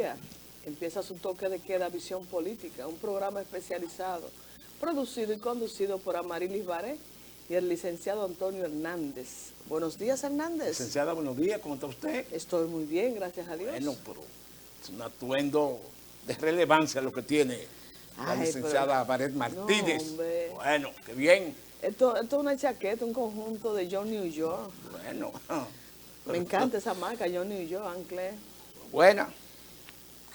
día empieza su toque de queda Visión Política, un programa especializado, producido y conducido por Amarilis Baré y el licenciado Antonio Hernández. Buenos días, Hernández. Licenciada, buenos días, ¿cómo está usted? Estoy muy bien, gracias a Dios. Bueno, pero es un atuendo de relevancia lo que tiene la licenciada Baré Martínez. No, hombre. Bueno, qué bien. Esto es una chaqueta, un conjunto de John New York. Bueno. Me encanta esa marca, John New York, Anclé. Buena.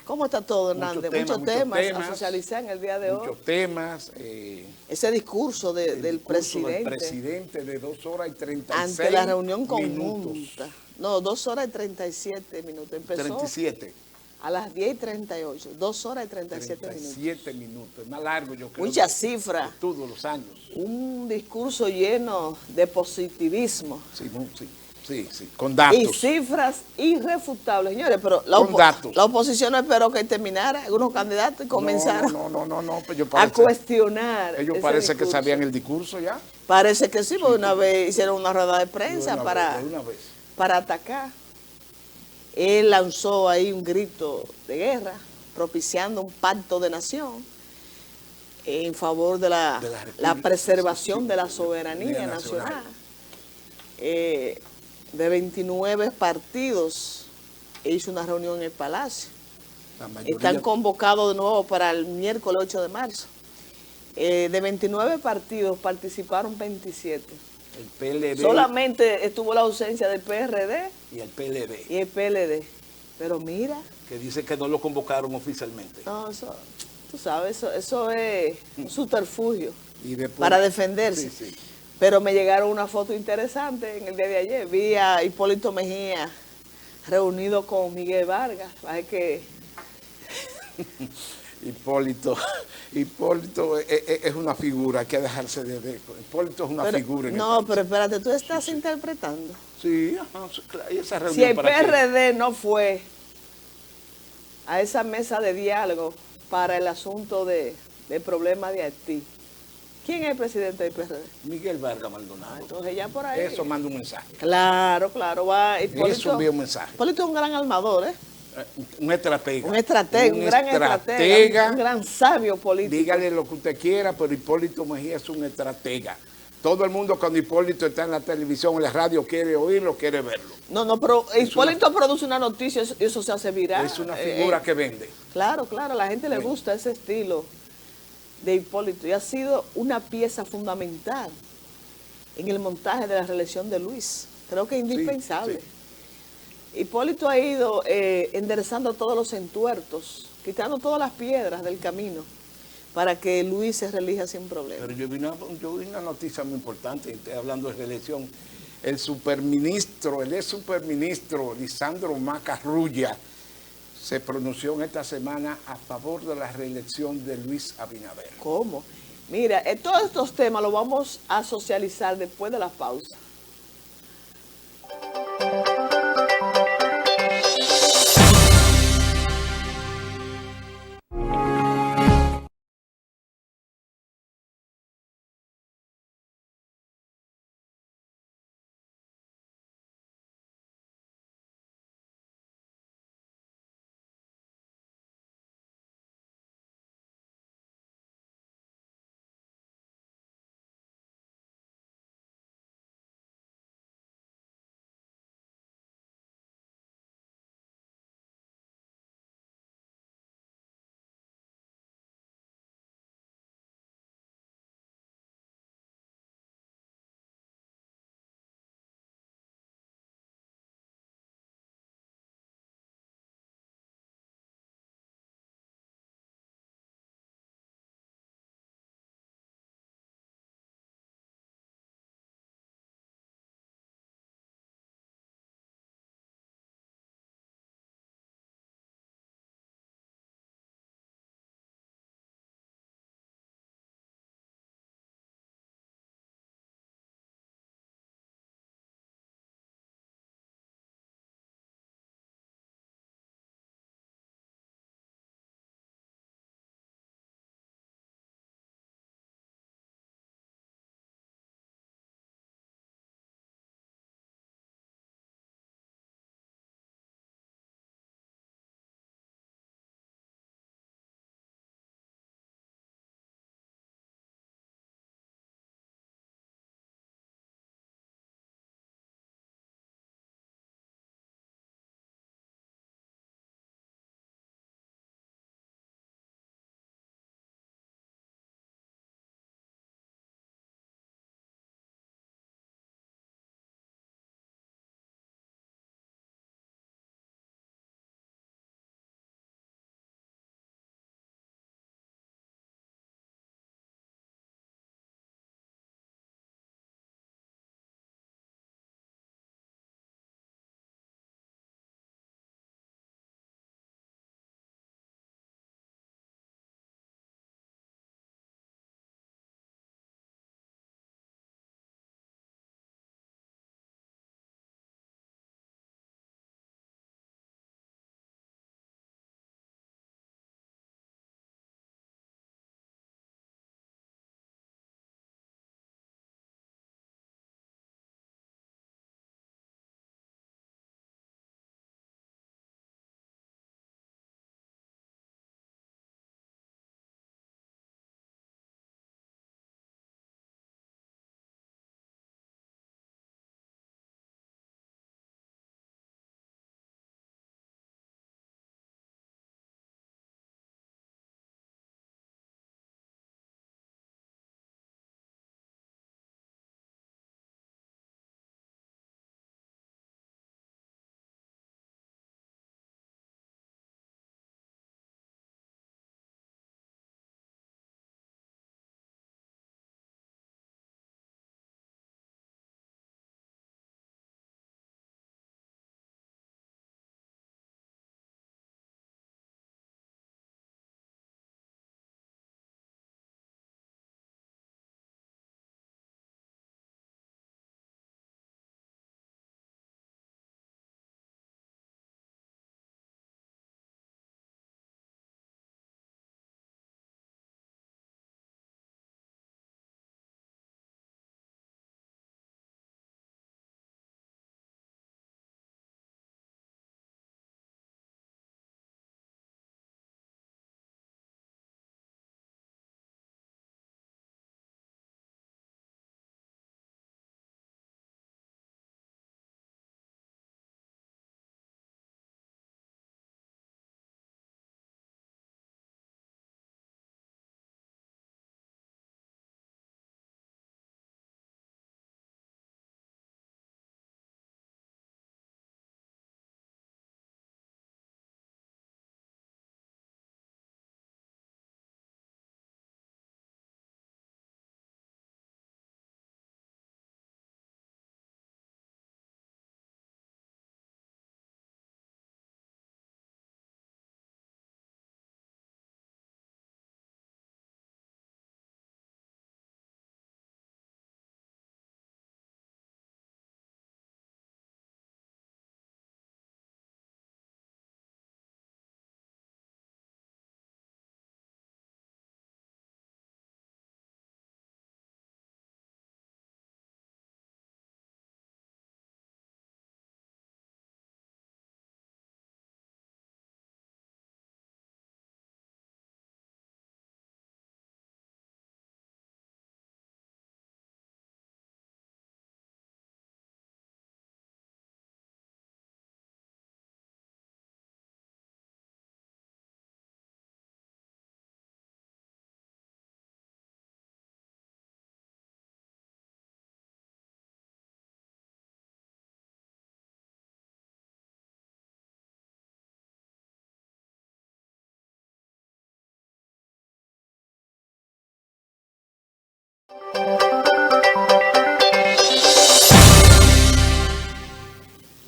¿Cómo está todo, Hernández? Muchos temas a socializar en el día de hoy. Muchos temas. Ese discurso del presidente. Del presidente de 2 horas y 36 ante la reunión minutos. conjunta. No, 2 horas y 37 minutos. Empezó 37. a las 10 y 38. 2 horas y 37 minutos. 37 minutos. Es más largo, yo creo. Muchas cifras. Todos los años. Un discurso lleno de positivismo. Sí, con datos. Y cifras irrefutables, señores, pero la oposición no esperó que terminara, algunos candidatos, y comenzaron pues a cuestionar. Ellos parece que sabían el discurso ya. Parece que sí, porque una vez hicieron una rueda de prensa para atacar. Él lanzó ahí un grito de guerra, propiciando un pacto de nación en favor de la preservación de la soberanía nacional. De 29 partidos, hizo una reunión en el Palacio. Están convocados de nuevo para el miércoles 8 de marzo. De 29 partidos participaron 27. El PLD. Solamente estuvo la ausencia del PRD. Y el PLD. Y el PLD. Pero mira. Que dice que no lo convocaron oficialmente. No, eso, tú sabes, eso es un subterfugio después, para defenderse. Sí. Pero me llegaron una foto interesante en el día de ayer. Vi a Hipólito Mejía reunido con Miguel Vargas. Que Hipólito es una figura, hay que dejarse de Hipólito es una figura. No, pero espérate, tú estás interpretando. Sí, esa reunión. Si el PRD no fue a esa mesa de diálogo para el asunto del problema de Haití, ¿quién es el presidente del PRD? Miguel Vargas Maldonado. Entonces ya por ahí. Eso manda un mensaje. Claro, va. Eso envía un mensaje. Hipólito es un gran armador, ¿eh? Un estratega. Un gran estratega. Un gran sabio político. Dígale lo que usted quiera, pero Hipólito Mejía es un estratega. Todo el mundo cuando Hipólito está en la televisión, en la radio, quiere oírlo, quiere verlo. No, pero Hipólito produce una noticia y eso se hace viral. Es una figura que vende. Claro, a la gente le gusta ese estilo de Hipólito y ha sido una pieza fundamental en el montaje de la reelección de Luis. Creo que es indispensable. Sí. Hipólito ha ido enderezando todos los entuertos, quitando todas las piedras del camino para que Luis se reelija sin problema. Pero yo vi una noticia muy importante, hablando de reelección. El superministro, el ex superministro Lisandro Macarrulla, se pronunció en esta semana a favor de la reelección de Luis Abinader. ¿Cómo? Mira, todos estos temas los vamos a socializar después de la pausa.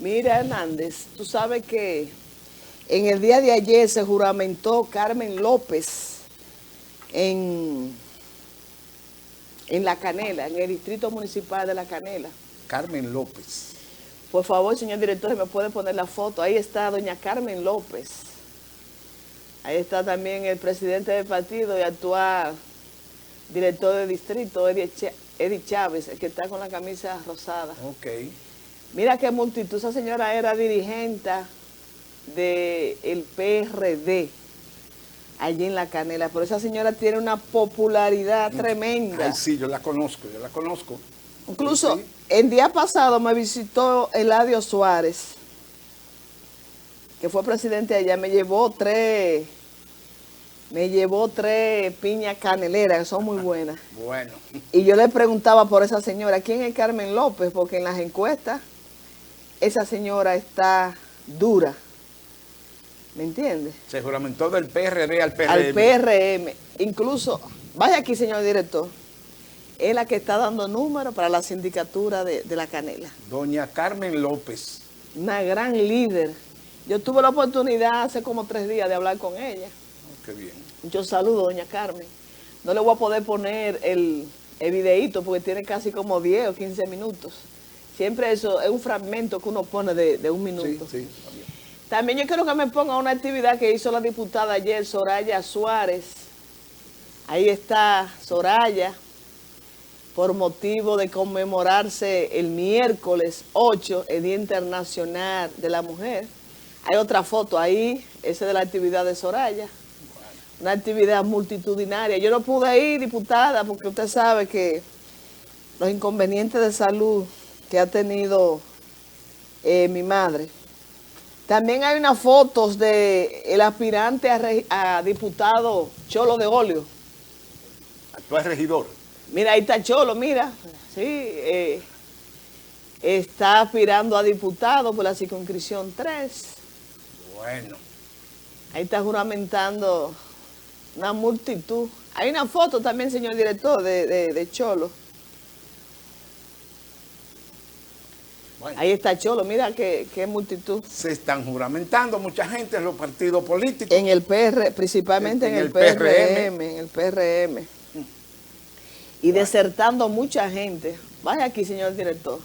Mira, Hernández, tú sabes que en el día de ayer se juramentó Carmen López en La Canela, en el distrito municipal de La Canela. Carmen López. Por favor, señor director, ¿me puede poner la foto? Ahí está doña Carmen López. Ahí está también el presidente del partido y actual director del distrito, Eddie Chávez, el que está con la camisa rosada. Ok. Mira qué multitud. Esa señora era dirigente del PRD allí en La Canela. Pero esa señora tiene una popularidad tremenda. Ay, sí, yo la conozco. Incluso Sí. el día pasado me visitó Eladio Suárez, que fue presidente allá. Me llevó tres piñas caneleras, que son muy buenas. Bueno. Y yo le preguntaba por esa señora, ¿quién es Carmen López? Porque en las encuestas esa señora está dura. ¿Me entiendes? Se juramentó del PRD al PRM. Al PRM. Incluso, vaya aquí, señor director, es la que está dando números para la sindicatura de La Canela. Doña Carmen López. Una gran líder. Yo tuve la oportunidad hace como 3 días de hablar con ella. Oh, qué bien. Yo saludo, doña Carmen. No le voy a poder poner el videíto porque tiene casi como 10 o 15 minutos. Siempre eso es un fragmento que uno pone de 1 minuto. Sí, está bien. También yo quiero que me ponga una actividad que hizo la diputada ayer, Soraya Suárez. Ahí está Soraya, por motivo de conmemorarse el miércoles 8, el Día Internacional de la Mujer. Hay otra foto ahí, esa de la actividad de Soraya. Una actividad multitudinaria. Yo no pude ir, diputada, porque usted sabe que los inconvenientes de salud que ha tenido mi madre. También hay unas fotos del aspirante a diputado Cholo de Olio. Actual regidor. Mira, ahí está Cholo, mira. Sí, está aspirando a diputado por la circunscripción 3. Bueno. Ahí está juramentando una multitud. Hay una foto también, señor director, de Cholo. Bueno. Ahí está Cholo, mira qué multitud. Se están juramentando mucha gente en los partidos políticos. En el PR, principalmente en el PRM, en el PRM. Y desertando mucha gente. Vaya aquí, señor director.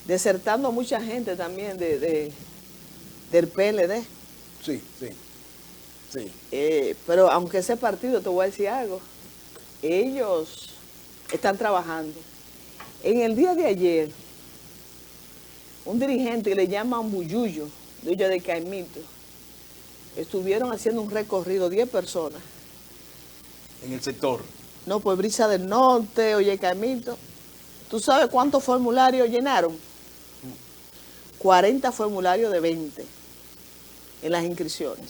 Desertando mucha gente también del PLD. Sí. Pero aunque ese partido, te voy a decir algo, ellos están trabajando. En el día de ayer, un dirigente que le llaman Buyuyo, de Caimito, estuvieron haciendo un recorrido, 10 personas. En el sector. No, pues Brisa del Norte, Oye Caimito. ¿Tú sabes cuántos formularios llenaron? 40 formularios de 20 en las inscripciones.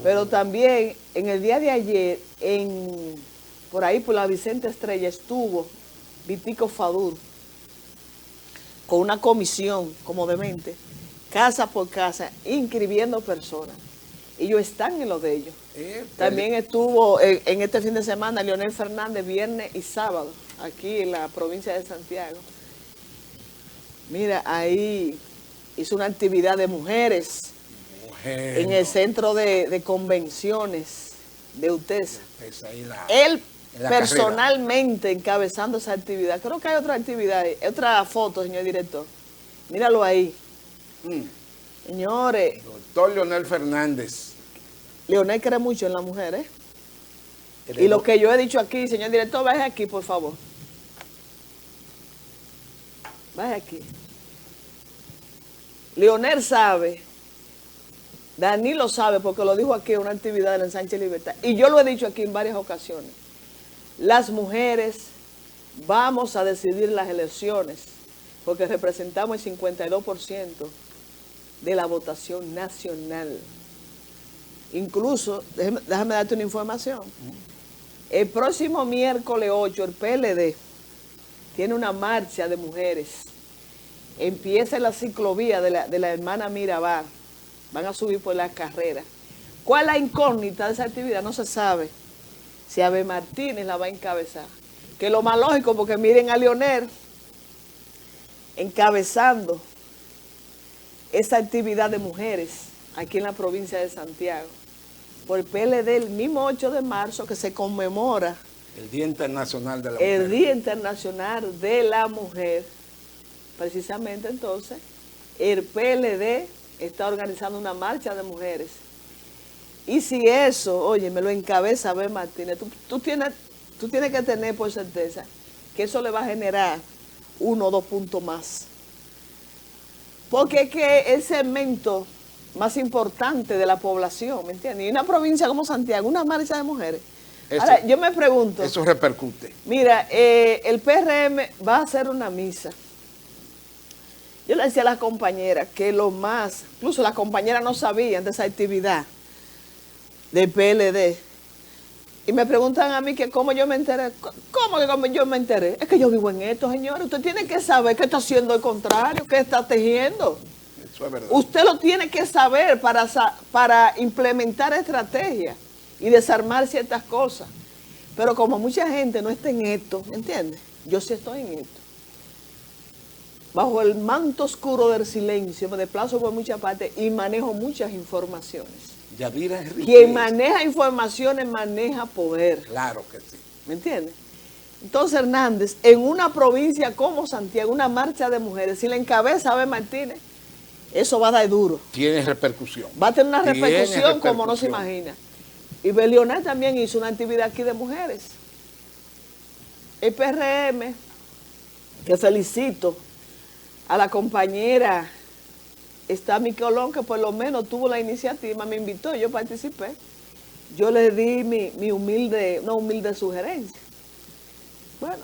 Pero también en el día de ayer, por ahí por la Vicente Estrella, estuvo Vitico Fadur con una comisión como de 20, casa por casa, inscribiendo personas. Ellos están en lo de ellos. También estuvo en este fin de semana Leonel Fernández, viernes y sábado, aquí en la provincia de Santiago. Mira, ahí hizo una actividad de mujeres en el centro de convenciones de UTESA. Él personalmente encabezando esa actividad. Creo que hay otra actividad, otra foto, señor director. Míralo ahí. Señores. Doctor Leonel Fernández. Leonel cree mucho en la mujer, ¿eh? Y lo que yo he dicho aquí, señor director, baje aquí, por favor. Baje aquí. Leonel sabe, Danilo sabe, porque lo dijo aquí en una actividad de la Ensanche Libertad, y yo lo he dicho aquí en varias ocasiones. Las mujeres vamos a decidir las elecciones, porque representamos el 52% de la votación nacional. Incluso, déjame darte una información. El próximo miércoles 8, el PLD tiene una marcha de mujeres. Empieza en la ciclovía de la hermana Mirabal. Van a subir por las carreras. ¿Cuál es la incógnita de esa actividad? No se sabe. Si Abel Martínez la va a encabezar. Que lo más lógico, porque miren a Leonel, encabezando esa actividad de mujeres aquí en la provincia de Santiago, por el PLD, el mismo 8 de marzo que se conmemora el Día Internacional de la Mujer. El Día Internacional de la Mujer. Precisamente entonces, el PLD está organizando una marcha de mujeres. Y si eso, oye, me lo encabeza Abel Martínez, tú tienes que tener por certeza que eso le va a generar 1 o 2 puntos más. Porque es que el segmento más importante de la población, ¿me entiendes? Y una provincia como Santiago, una marcha de mujeres. Eso, ahora, yo me pregunto. Eso repercute. Mira, el PRM va a hacer una misa. Yo le decía a las compañeras que incluso las compañeras no sabían de esa actividad del PLD. Y me preguntan a mí que cómo yo me enteré. ¿Cómo que cómo yo me enteré? Es que yo vivo en esto, señores. Usted tiene que saber que está haciendo el contrario, que está tejiendo. Eso es verdad. Usted lo tiene que saber para implementar estrategias y desarmar ciertas cosas. Pero como mucha gente no está en esto, ¿me entiendes? Yo sí estoy en esto. Bajo el manto oscuro del silencio, me desplazo por muchas partes y manejo muchas informaciones. Yadira Enriquez. Quien maneja informaciones maneja poder. Claro que sí. ¿Me entiendes? Entonces, Hernández, en una provincia como Santiago, una marcha de mujeres, si la encabeza Abel Martínez, eso va a dar duro. Tiene repercusión. Va a tener una repercusión como no se imagina. Y Belionel también hizo una actividad aquí de mujeres. El PRM, que felicito a la compañera Estami Colón, que por lo menos tuvo la iniciativa, me invitó, yo participé. Yo le di mi humilde sugerencia. Bueno,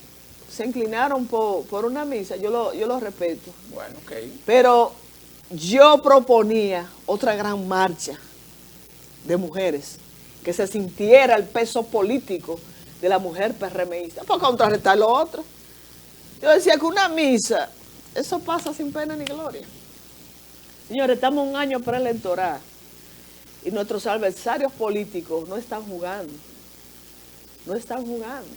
se inclinaron por una misa, yo lo respeto. Bueno, ok. Pero yo proponía otra gran marcha de mujeres, que se sintiera el peso político de la mujer PRMista, para contrarrestar lo otro. Yo decía que una misa, eso pasa sin pena ni gloria. Señores, estamos un año preelectoral y nuestros adversarios políticos no están jugando. No están jugando.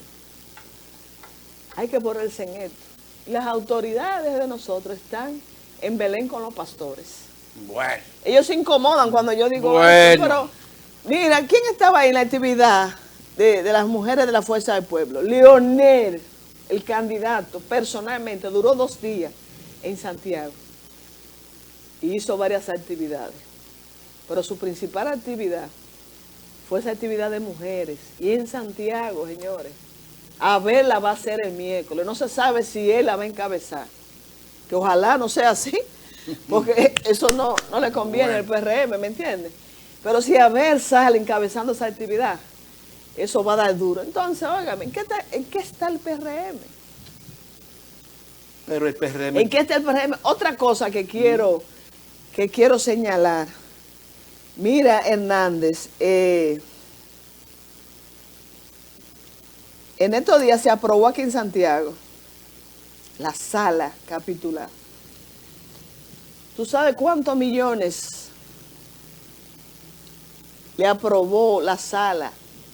Hay que ponerse en esto. Y las autoridades de nosotros están en Belén con los pastores. Bueno. Ellos se incomodan cuando yo digo bueno. Eso, pero mira, ¿quién estaba ahí en la actividad de las mujeres de la Fuerza del Pueblo? Leonel, el candidato, personalmente, duró 2 días en Santiago y hizo varias actividades. Pero su principal actividad fue esa actividad de mujeres. Y en Santiago, señores, Abel la va a hacer el miércoles. No se sabe si él la va a encabezar. Que ojalá no sea así, porque eso no le conviene al PRM, ¿me entiendes? Pero si Abel sale encabezando esa actividad, eso va a dar duro. Entonces, óigame, ¿en qué está el PRM? Pero el PRM... ¿En qué está el PRM? Otra cosa que quiero señalar. Mira, Hernández, en estos días se aprobó aquí en Santiago la sala capitular. ¿Tú sabes cuántos millones le aprobó la sala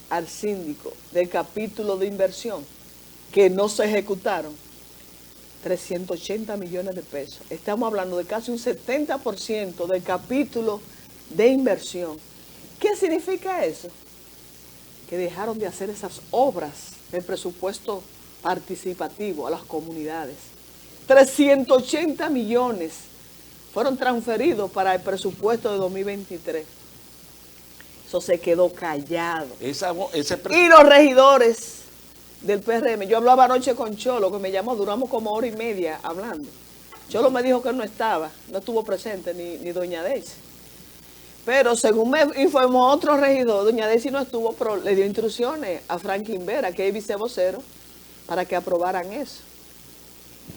al síndico del capítulo de inversión que no se ejecutaron? 380 millones de pesos. Estamos hablando de casi un 70% del capítulo de inversión. ¿Qué significa eso? Que dejaron de hacer esas obras del presupuesto participativo a las comunidades. 380 millones fueron transferidos para el presupuesto de 2023. Eso se quedó callado. Y los regidores del PRM, yo hablaba anoche con Cholo, que me llamó, duramos como 1h30 hablando. Cholo me dijo que él no estuvo presente, ni doña Daisy. Pero según me informó otro regidor, doña Daisy no estuvo, pero le dio instrucciones a Franklin Vera, que es vicevocero, para que aprobaran eso.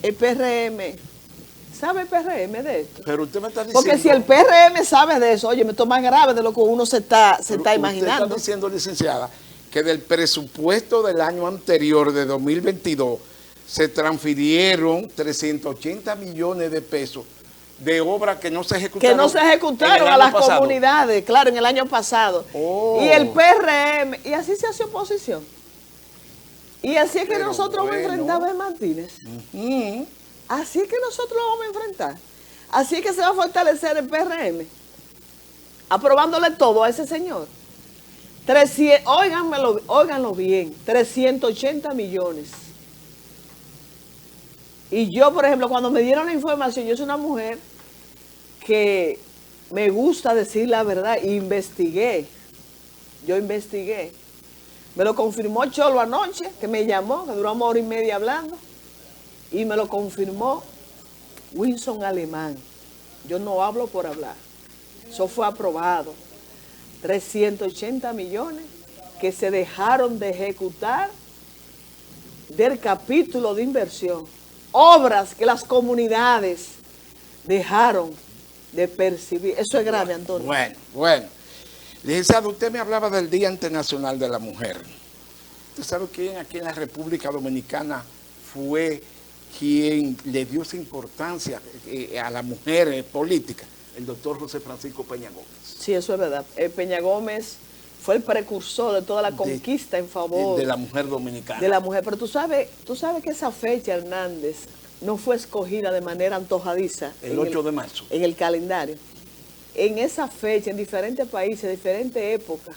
El PRM, ¿sabe el PRM de esto? Pero usted me está diciendo... Porque si el PRM sabe de eso, oye, me toma más grave de lo que uno se está imaginando. Usted está diciendo, licenciada, que del presupuesto del año anterior, de 2022, se transfirieron 380 millones de pesos de obras que no se ejecutaron. Que no se ejecutaron a las comunidades, claro, en el año pasado. Oh. Y el PRM, y así se hace oposición. Y así es que nosotros vamos a enfrentar a Abel Martínez. Así es que nosotros lo vamos a enfrentar. Así es que se va a fortalecer el PRM, aprobándole todo a ese señor. Óiganlo bien, 380 millones. Y yo, por ejemplo, cuando me dieron la información, yo soy una mujer que me gusta decir la verdad, investigué. Yo investigué. Me lo confirmó Cholo anoche, que me llamó, que duramos 1 hora y media hablando. Y me lo confirmó Wilson Alemán. Yo no hablo por hablar. Eso fue aprobado. 380 millones que se dejaron de ejecutar del capítulo de inversión. Obras que las comunidades dejaron de percibir. Eso es grave, Antonio. Bueno. Licenciado, usted me hablaba del Día Internacional de la Mujer. ¿Usted sabe quién aquí en la República Dominicana fue quien le dio esa importancia a la mujer política? El doctor José Francisco Peña Gómez. Sí, eso es verdad. Peña Gómez fue el precursor de toda la conquista en favor de la mujer dominicana. De la mujer. Pero tú sabes que esa fecha, Hernández, no fue escogida de manera antojadiza. El 8 de marzo. En el calendario. En esa fecha, en diferentes países, diferentes épocas,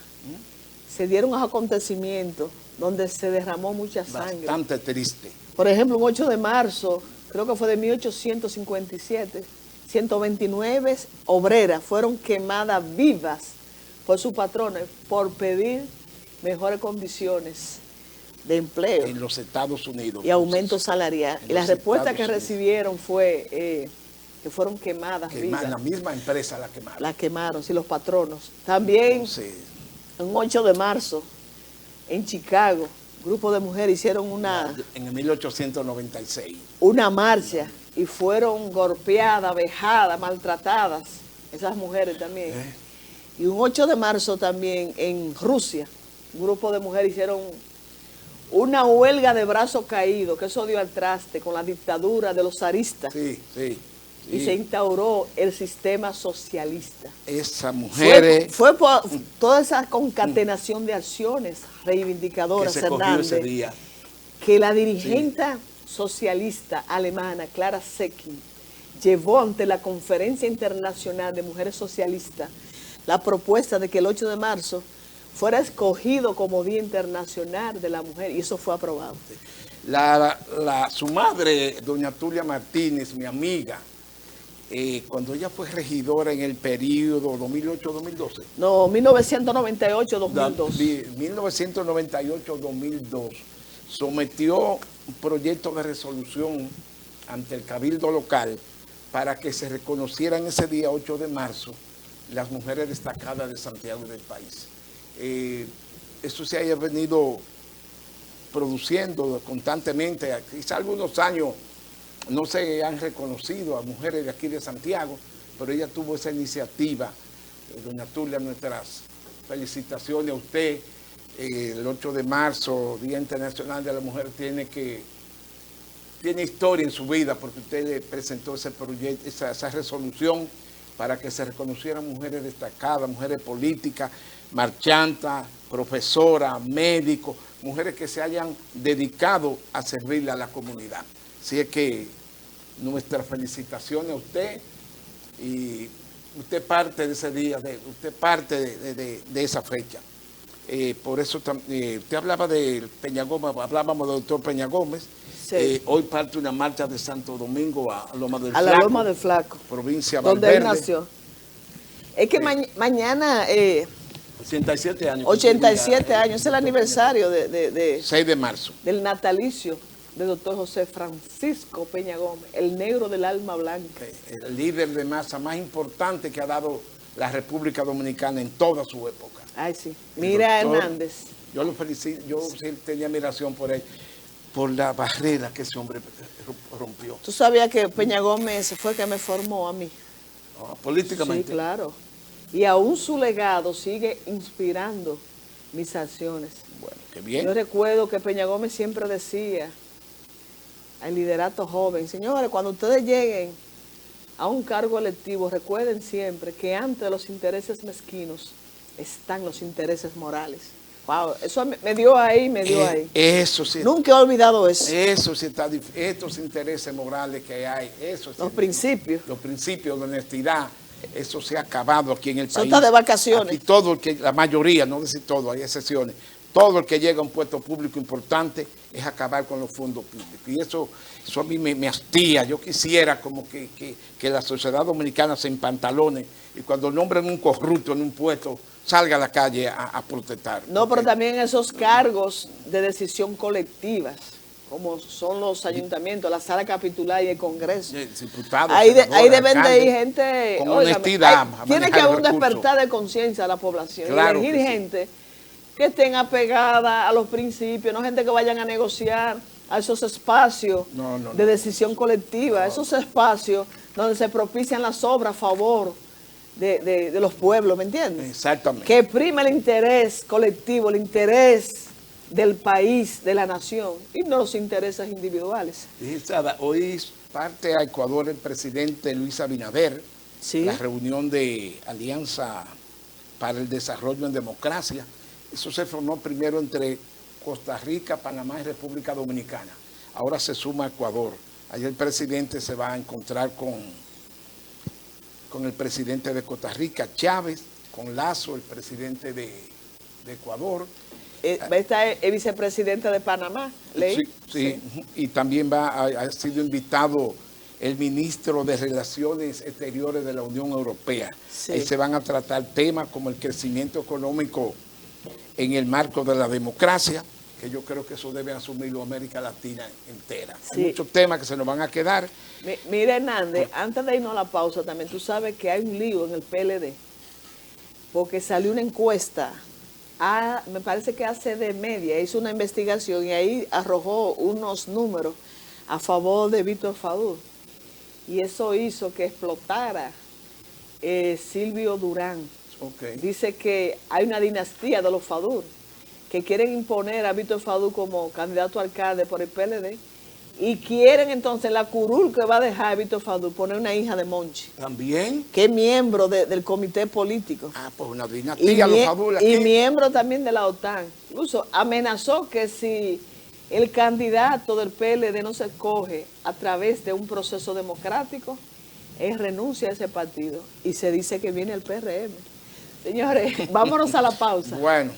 se dieron acontecimientos donde se derramó mucha sangre. Bastante triste. Por ejemplo, un 8 de marzo, creo que fue de 1857, 129 obreras fueron quemadas vivas por sus patrones por pedir mejores condiciones de empleo. En los Estados Unidos. Y aumento salarial. Y la respuesta que recibieron fue que fueron quemadas vivas. La misma empresa la quemaron. La quemaron, sí, los patronos. También, un 8 de marzo, en Chicago, grupo de mujeres hicieron en 1896. Una marcha y fueron golpeadas, vejadas, maltratadas, esas mujeres también. Y un 8 de marzo también en Rusia, un grupo de mujeres hicieron una huelga de brazos caídos, que eso dio al traste con la dictadura de los zaristas. Sí. Y se instauró el sistema socialista. Esas mujeres... Fue por toda esa concatenación de acciones reivindicadoras, que se cogió ese día. Que la dirigente socialista alemana, Clara Zetkin, llevó ante la Conferencia Internacional de Mujeres Socialistas la propuesta de que el 8 de marzo fuera escogido como Día Internacional de la Mujer, y eso fue aprobado. Su madre, doña Tulia Martínez, mi amiga, cuando ella fue regidora en el periodo 2008-2012. No, 1998-2002. 1998-2002 sometió un proyecto de resolución ante el Cabildo local para que se reconocieran ese día 8 de marzo las mujeres destacadas de Santiago y del país. Eso se haya venido produciendo constantemente. Quizá algunos años no se han reconocido a mujeres de aquí de Santiago, pero ella tuvo esa iniciativa. Doña Tulia, nuestras felicitaciones a usted. El 8 de marzo, Día Internacional de la Mujer, tiene historia en su vida, porque usted le presentó ese proyecto, esa resolución para que se reconocieran mujeres destacadas, mujeres políticas, marchantas, profesoras, médicos, mujeres que se hayan dedicado a servirle a la comunidad. Así es que nuestras felicitaciones a usted, y usted parte de ese día, usted parte de esa fecha. Por eso usted hablaba de Peña Gómez, hablábamos del doctor Peña Gómez. Sí. Hoy parte una marcha de Santo Domingo a Loma del Flaco. A la Loma del Flaco. Provincia Valverde. Donde él nació. Es que mañana... 87 años. 87 años, es el aniversario de 6 de marzo. Del natalicio del doctor José Francisco Peña Gómez, el negro del alma blanca. El líder de masa más importante que ha dado la República Dominicana en toda su época. Ay, sí. Mira, doctor Hernández. Yo lo felicito, yo sí tenía admiración por él, por la barrera que ese hombre rompió. ¿Tú sabías que Peña Gómez fue el que me formó a mí? Políticamente. Sí, claro. Y aún su legado sigue inspirando mis acciones. Bueno, qué bien. Yo recuerdo que Peña Gómez siempre decía al liderato joven: señores, cuando ustedes lleguen a un cargo electivo, recuerden siempre que antes de los intereses mezquinos están los intereses morales. Wow, eso me dio ahí, me dio ahí. Eso sí. Nunca he olvidado eso. Eso sí está estos intereses morales que hay, eso sí, Los principios. los principios de honestidad, eso se ha acabado aquí en el Eso país. está de vacaciones. Aquí todo el que, la mayoría, no decir todo, hay excepciones, todo el que llega a un puesto público importante es acabar con los fondos públicos. Y eso a mí me hastía. Yo quisiera como que la sociedad dominicana se empantalone y cuando nombren un corrupto en un puesto, salga a la calle a protestar. No, pero también esos cargos de decisión colectivas, como son los ayuntamientos, la sala capitular y el Congreso. Diputados, Ahí senadores, deben de ir alcaldes, gente... con óigame, honestidad. tiene que haber un despertar de conciencia a la población. Claro y elegir que sí. gente que estén apegada a los principios, no gente que vayan a negociar a esos espacios de decisión colectiva, esos espacios donde se propician las obras a favor de los pueblos, ¿me entiendes? Exactamente. Que prima el interés colectivo, el interés del país, de la nación, y no los intereses individuales. Hoy parte a Ecuador el presidente Luis Abinader, Sí. la reunión de Alianza para el Desarrollo en Democracia. Eso se formó primero entre Costa Rica, Panamá y República Dominicana. Ahora se suma Ecuador. Ayer el presidente se va a encontrar con el presidente de Costa Rica, Chávez, con Lazo, el presidente de Ecuador. Está el vicepresidente de Panamá, Ley. Sí. Y también ha sido invitado el ministro de Relaciones Exteriores de la Unión Europea. Sí. Ahí se van a tratar temas como el crecimiento económico en el marco de la democracia, que yo creo que eso debe asumirlo América Latina entera. Sí. Hay muchos temas que se nos van a quedar. Mira, Hernández, antes de irnos a la pausa, también tú sabes que hay un lío en el PLD, porque salió una encuesta, me parece que hace de media, hizo una investigación y ahí arrojó unos números a favor de Víctor Fadul. Y eso hizo que explotara Silvio Durán. Okay. Dice que hay una dinastía de los Fadul que quieren imponer a Víctor Fadul como candidato a alcalde por el PLD y quieren entonces la curul que va a dejar Víctor Fadul poner una hija de Monchi. ¿También? Que es miembro del comité político. Pues una dinastía, los Fadul aquí. Y miembro también de la OTAN. Incluso amenazó que si el candidato del PLD no se escoge a través de un proceso democrático, él renuncia a ese partido y se dice que viene el PRM. Señores, vámonos a la pausa. Bueno.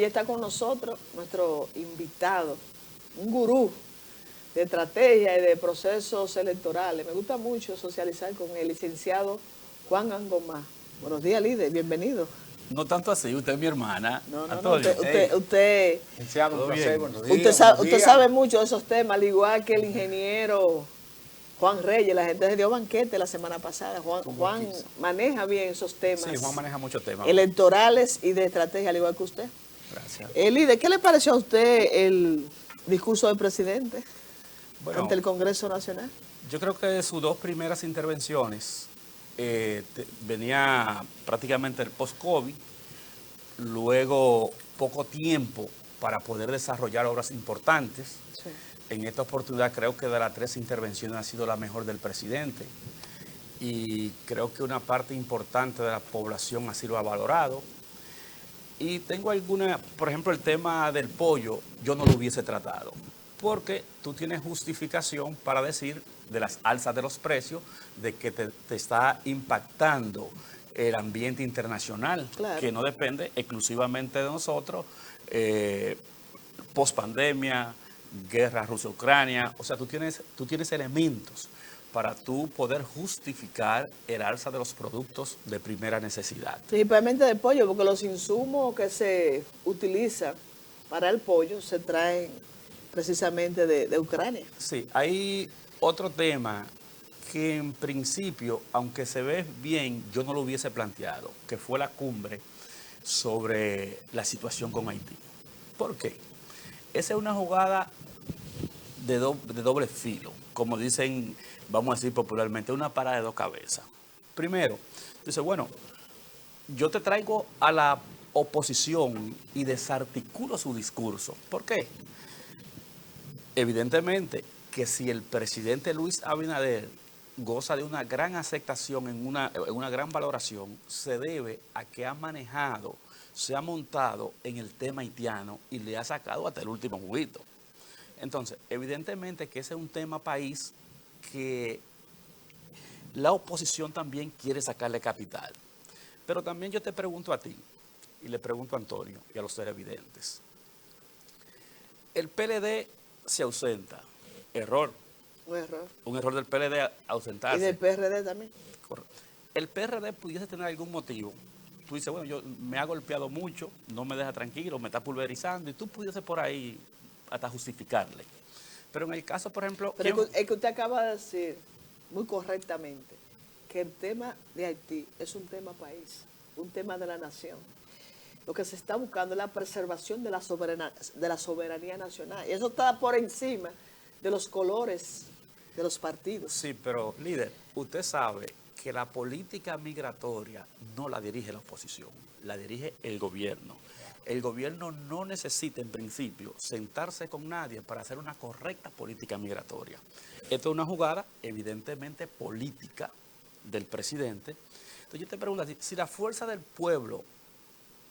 está con nosotros nuestro invitado, un gurú de estrategia y de procesos electorales. Me gusta mucho socializar con el licenciado Juan Angomá. Buenos días, líder, bienvenido. No tanto así, usted es mi hermana. No, Antonio. usted Licenciado, un placer, buenos días, usted buenos usted días. sabe mucho de esos temas, al igual que el ingeniero Juan Reyes. La gente se dio banquete la semana pasada. Juan maneja bien esos temas. Sí, Juan maneja muchos temas. Electorales y de estrategia, al igual que usted. Gracias. Líder, ¿qué le pareció a usted el discurso del presidente ante el Congreso Nacional? Yo creo que sus dos primeras intervenciones venía prácticamente el post-COVID, luego poco tiempo para poder desarrollar obras importantes. Sí. En esta oportunidad creo que de las 3 intervenciones ha sido la mejor del presidente y creo que una parte importante de la población así lo ha valorado. Y tengo alguna, por ejemplo, el tema del pollo, yo no lo hubiese tratado, porque tú tienes justificación para decir de las alzas de los precios, de que te está impactando el ambiente internacional, claro, que no depende exclusivamente de nosotros, post-pandemia, guerra Rusia-Ucrania, o sea, tú tienes elementos para tú poder justificar el alza de los productos de primera necesidad. Principalmente de pollo, porque los insumos que se utilizan para el pollo se traen precisamente de Ucrania. Sí, hay otro tema que en principio, aunque se ve bien, yo no lo hubiese planteado, que fue la cumbre sobre la situación con Haití. ¿Por qué? Esa es una jugada de doble filo, como dicen, vamos a decir popularmente, una parada de 2 cabezas. Primero, dice, bueno, yo te traigo a la oposición y desarticulo su discurso. ¿Por qué? Evidentemente que si el presidente Luis Abinader goza de una gran aceptación, en una gran valoración, se debe a que ha manejado, se ha montado en el tema haitiano y le ha sacado hasta el último juguito. Entonces, evidentemente que ese es un tema país que la oposición también quiere sacarle capital. Pero también yo te pregunto a ti, y le pregunto a Antonio y a los televidentes. El PLD se ausenta. Error. Un error. Un error del PLD ausentarse. Y del PRD también. Correcto. El PRD pudiese tener algún motivo. Tú dices, bueno, yo me ha golpeado mucho, no me deja tranquilo, me está pulverizando, y tú pudiese por ahí hasta justificarle. Pero en el caso, por ejemplo... Pero es que usted acaba de decir muy correctamente que el tema de Haití es un tema país, un tema de la nación. Lo que se está buscando es la preservación de la soberanía nacional. Y eso está por encima de los colores de los partidos. Sí, pero líder, usted sabe que la política migratoria no la dirige la oposición, la dirige el gobierno. El gobierno no necesita, en principio, sentarse con nadie para hacer una correcta política migratoria. Esto es una jugada, evidentemente, política del presidente. Entonces yo te pregunto, si la fuerza del pueblo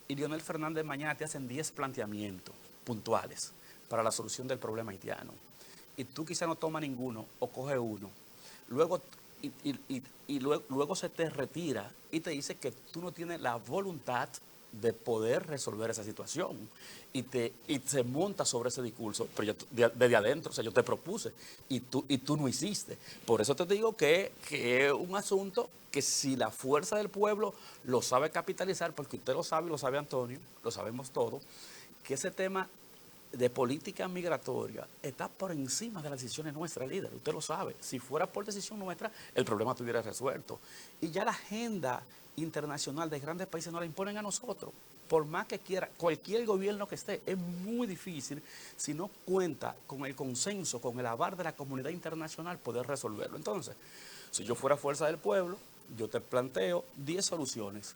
y Leonel Fernández mañana te hacen 10 planteamientos puntuales para la solución del problema haitiano, y tú quizá no tomas ninguno o coges uno, luego se te retira y te dice que tú no tienes la voluntad de poder resolver esa situación y se monta sobre ese discurso, pero yo, desde adentro, o sea, yo te propuse y tú no hiciste. Por eso te digo que es un asunto que si la fuerza del pueblo lo sabe capitalizar, porque usted lo sabe y lo sabe Antonio, lo sabemos todos, que ese tema de política migratoria está por encima de las decisiones nuestras, líder. Usted lo sabe. Si fuera por decisión nuestra, el problema estuviera resuelto. Y ya la agenda internacional de grandes países no la imponen a nosotros. Por más que quiera, cualquier gobierno que esté, es muy difícil, si no cuenta con el consenso, con el aval de la comunidad internacional, poder resolverlo. Entonces, si yo fuera fuerza del pueblo, yo te planteo 10 soluciones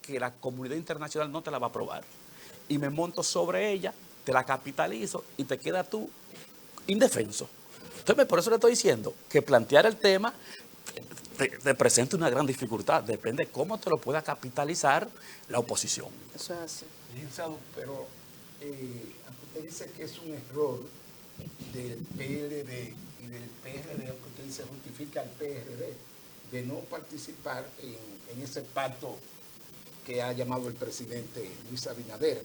que la comunidad internacional no te la va a aprobar. Y me monto sobre ella, te la capitalizo y te queda tú indefenso. Entonces, por eso le estoy diciendo que plantear el tema te presenta una gran dificultad. Depende cómo te lo pueda capitalizar la oposición. Eso es así. Licenciado, pero usted dice que es un error del PLD y del PRD, porque usted dice justifica al PRD de no participar en ese pacto que ha llamado el presidente Luis Abinader.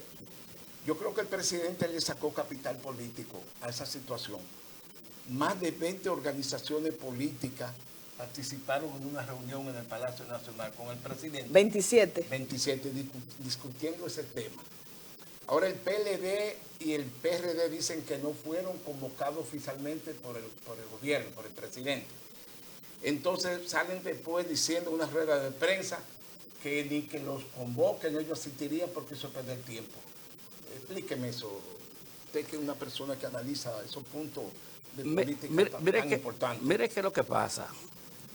Yo creo que el presidente le sacó capital político a esa situación. Más de 20 organizaciones políticas participaron en una reunión en el Palacio Nacional con el presidente. 27. 27 discutiendo ese tema. Ahora el PLD y el PRD dicen que no fueron convocados oficialmente por el gobierno, por el presidente. Entonces salen después diciendo en una rueda de prensa que ni que los convoquen ellos asistirían porque eso es perder tiempo. Explíqueme eso. Usted que es una persona que analiza esos puntos de política tan importantes. Mire qué es lo que pasa.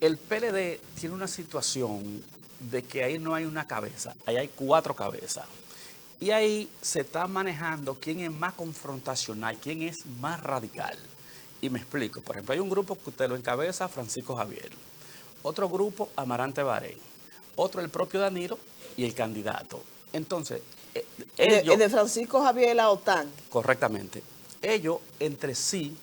El PLD tiene una situación de que ahí no hay una cabeza, ahí hay 4 cabezas. Y ahí se está manejando quién es más confrontacional, quién es más radical. Y me explico. Por ejemplo, hay un grupo que usted lo encabeza, Francisco Javier. Otro grupo, Amarante Barén. Otro, el propio Danilo y el candidato. Entonces, ellos... El de Francisco Javier y la OTAN. Correctamente. Ellos entre sí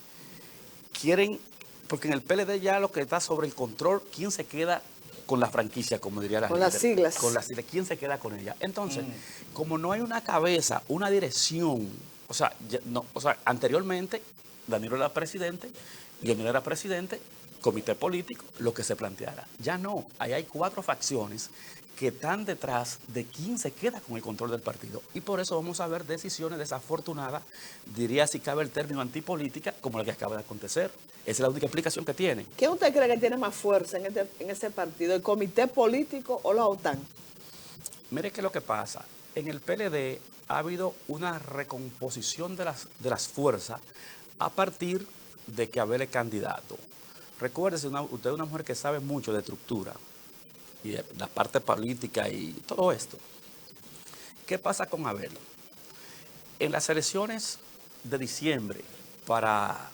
quieren, porque en el PLD ya lo que está sobre el control, quién se queda con la franquicia, como diría la gente. Con las siglas. Con las siglas, quién se queda con ella. Entonces, como no hay una cabeza, una dirección, o sea, anteriormente Danilo era presidente, Leonel era presidente, comité político, lo que se planteara. Ya no, ahí hay 4 facciones que están detrás de quién se queda con el control del partido. Y por eso vamos a ver decisiones desafortunadas, diría si cabe el término antipolítica, como la que acaba de acontecer. Esa es la única explicación que tiene. ¿Qué usted cree que tiene más fuerza en ese partido, el comité político o la OTAN? Mire qué es lo que pasa. En el PLD ha habido una recomposición de las fuerzas a partir de que Abel es candidato. Recuérdese, usted es una mujer que sabe mucho de estructura y de la parte política y todo esto. ¿Qué pasa con Abel? En las elecciones de diciembre para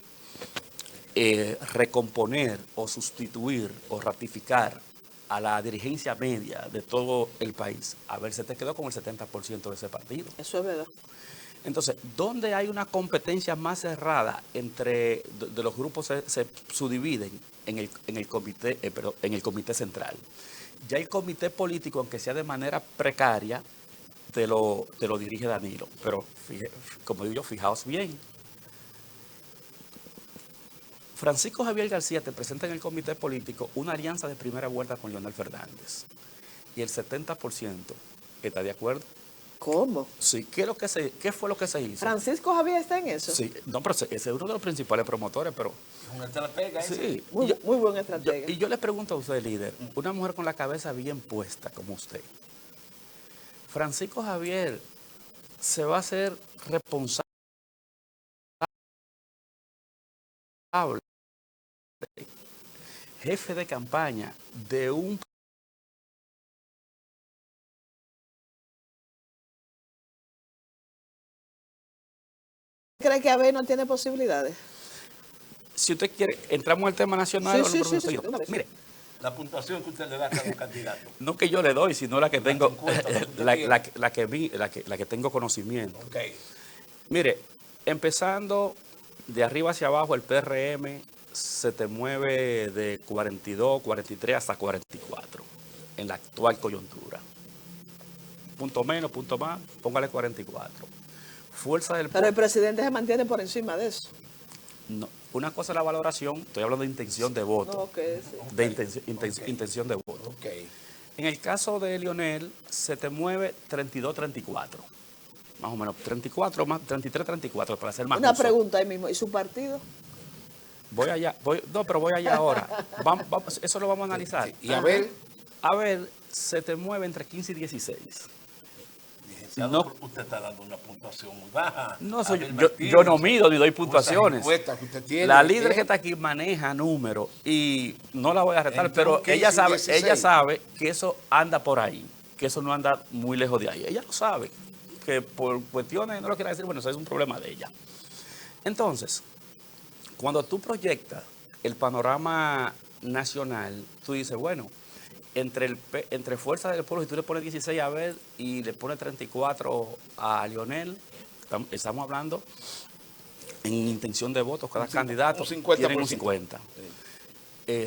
recomponer o sustituir o ratificar a la dirigencia media de todo el país, Abel se te quedó con el 70% de ese partido. Eso es verdad. Entonces, ¿dónde hay una competencia más cerrada entre de los grupos se subdividen en el comité central? Ya el comité político, aunque sea de manera precaria, te lo dirige Danilo. Pero, como digo yo, fijaos bien. Francisco Javier García te presenta en el comité político una alianza de primera vuelta con Leonel Fernández. Y el 70% está de acuerdo. ¿Cómo? Sí, ¿qué fue lo que se hizo? ¿Francisco Javier está en eso? Sí, no, pero ese es uno de los principales promotores, pero... Una estratega, sí. Muy buen estratega. Y yo le pregunto a usted, líder, una mujer con la cabeza bien puesta como usted, Francisco Javier se va a hacer responsable, jefe de campaña de un... ¿Cree que Abel no tiene posibilidades? Si usted quiere, entramos al tema nacional. Sí. Mire, la puntuación que usted le da a cada candidato. no que yo le doy, sino la que tengo, la que tengo conocimiento. Okay. Mire, empezando de arriba hacia abajo, el PRM se te mueve de 42, 43 hasta 44 en la actual coyuntura. Punto menos, punto más, póngale 44. Fuerza del Pero el presidente se mantiene por encima de eso. No, una cosa es la valoración, estoy hablando de intención de voto. No, okay, sí. De intención de voto. Okay. En el caso de Leonel, se te mueve 32-34. Más o menos, 34 más 33-34 para ser más Una justo. pregunta ahí mismo. ¿Y su partido? Voy allá, pero voy allá ahora. Eso lo vamos a analizar. Y Abel, se te mueve entre 15 y 16. no, usted está dando una puntuación muy baja. No, yo no mido ni doy puntuaciones. Que usted tiene, La líder que está aquí maneja números y no la voy a retar, pero ella sabe que eso anda por ahí, que eso no anda muy lejos de ahí. Ella lo sabe, que por cuestiones, no lo quiera decir, bueno, eso es un problema de ella. Entonces, cuando tú proyectas el panorama nacional, tú dices, bueno, entre Fuerza del Pueblo, si tú le pones 16 a Abel y le pones 34 a Leonel, estamos hablando en intención de votos, cada candidato tiene un 50.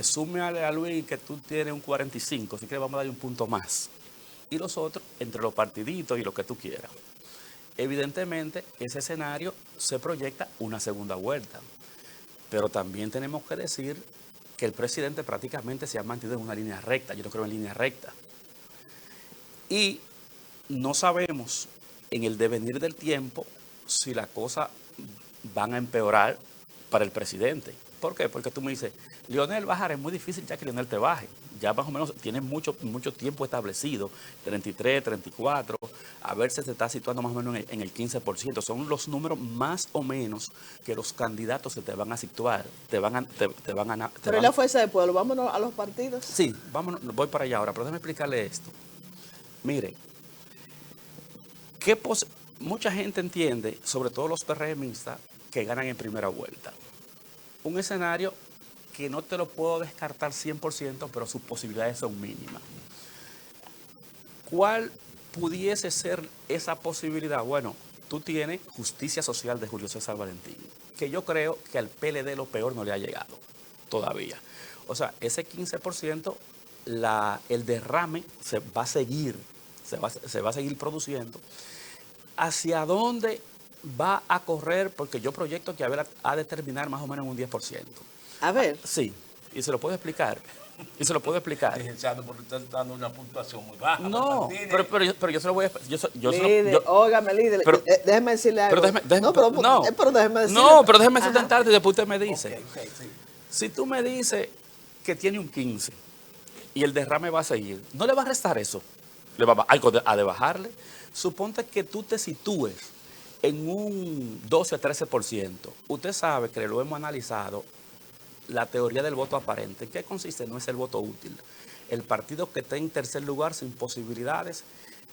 Súmale a Luis que tú tienes un 45, así que le vamos a dar un punto más. Y los otros, entre los partiditos y lo que tú quieras. evidentemente ese escenario se proyecta una segunda vuelta. Pero también tenemos que decir que el presidente prácticamente se ha mantenido en una línea recta. Yo no creo en línea recta. Y no sabemos en el devenir del tiempo si las cosas van a empeorar para el presidente. ¿Por qué? Porque tú me dices, Leonel bajar es muy difícil ya que Leonel te baje. Ya más o menos tiene mucho tiempo establecido, 33, 34, a ver si se está situando más o menos en el 15%. Son los números más o menos que los candidatos se te van a situar, Pero la fuerza del pueblo, vámonos a los partidos. Sí, vámonos, voy para allá ahora, pero déjame explicarle esto. Mire, mucha gente entiende, sobre todo los PRMistas, que ganan en primera vuelta. Un escenario que no te lo puedo descartar 100%, pero sus posibilidades son mínimas. ¿Cuál pudiese ser esa posibilidad? Bueno, tú tienes Justicia Social de Julio César Valentín, que yo creo que al PLD lo peor no le ha llegado todavía. O sea, ese 15%, el derrame se va a seguir produciendo. ¿Hacia dónde va a correr? Porque yo proyecto que a determinar más o menos un 10%. A ver. Sí, y se lo puedo explicar. Licenciado, porque usted está dando una puntuación muy baja. No, pero yo se lo voy a explicar. Óigame, líder, déjeme decirle algo. Pero déjeme sentarte y después usted me dice. Okay, sí. Si tú me dices que tiene un 15 y el derrame va a seguir, ¿no le va a restar eso? ¿Le va a de bajarle? Suponte que tú te sitúes en un 12 a 13%. Usted sabe que lo hemos analizado, la teoría del voto aparente. ¿En qué consiste? No es el voto útil. El partido que esté en tercer lugar sin posibilidades,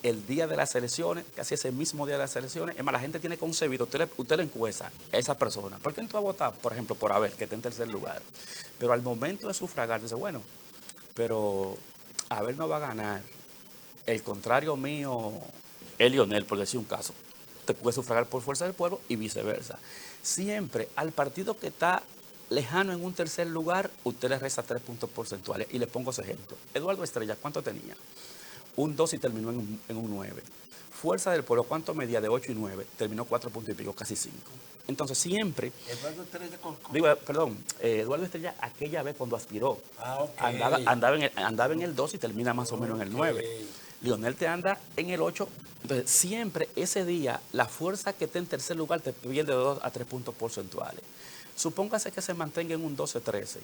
el día de las elecciones, casi ese mismo día de las elecciones, es más, la gente tiene concebido, usted le encuesta a esa persona. ¿Por qué no tú vas a votar, por ejemplo, por Abel, que está en tercer lugar? Pero al momento de sufragar, dice, bueno, pero Abel no va a ganar. El contrario mío es Leonel, por decir un caso. Te puede sufragar por fuerza del pueblo y viceversa. Siempre al partido que está lejano en un tercer lugar, usted le resta 3 puntos porcentuales. Y le pongo ese ejemplo. Eduardo Estrella, ¿cuánto tenía? Un 2 y terminó en un 9. Fuerza del pueblo, ¿cuánto medía? De 8 y 9. Terminó 4 puntos y pico, casi 5. Entonces siempre... Eduardo Estrella Eduardo Estrella aquella vez cuando aspiró. Okay. Andaba en el 2 y termina más o menos en el 9. Leonel te anda en el 8. Entonces siempre ese día la fuerza que esté en tercer lugar te pierde de 2 a 3 puntos porcentuales. Supóngase que se mantenga en un 12, 13,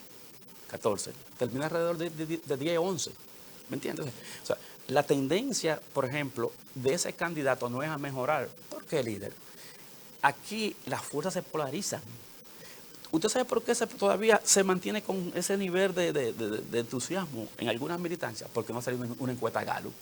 14. Termina alrededor de 10, 11. ¿Me entiendes? O sea, la tendencia, por ejemplo, de ese candidato no es a mejorar. ¿Por qué, líder? Aquí las fuerzas se polarizan. ¿Usted sabe por qué todavía se mantiene con ese nivel de entusiasmo en algunas militancias? Porque no ha salido una encuesta Gallup.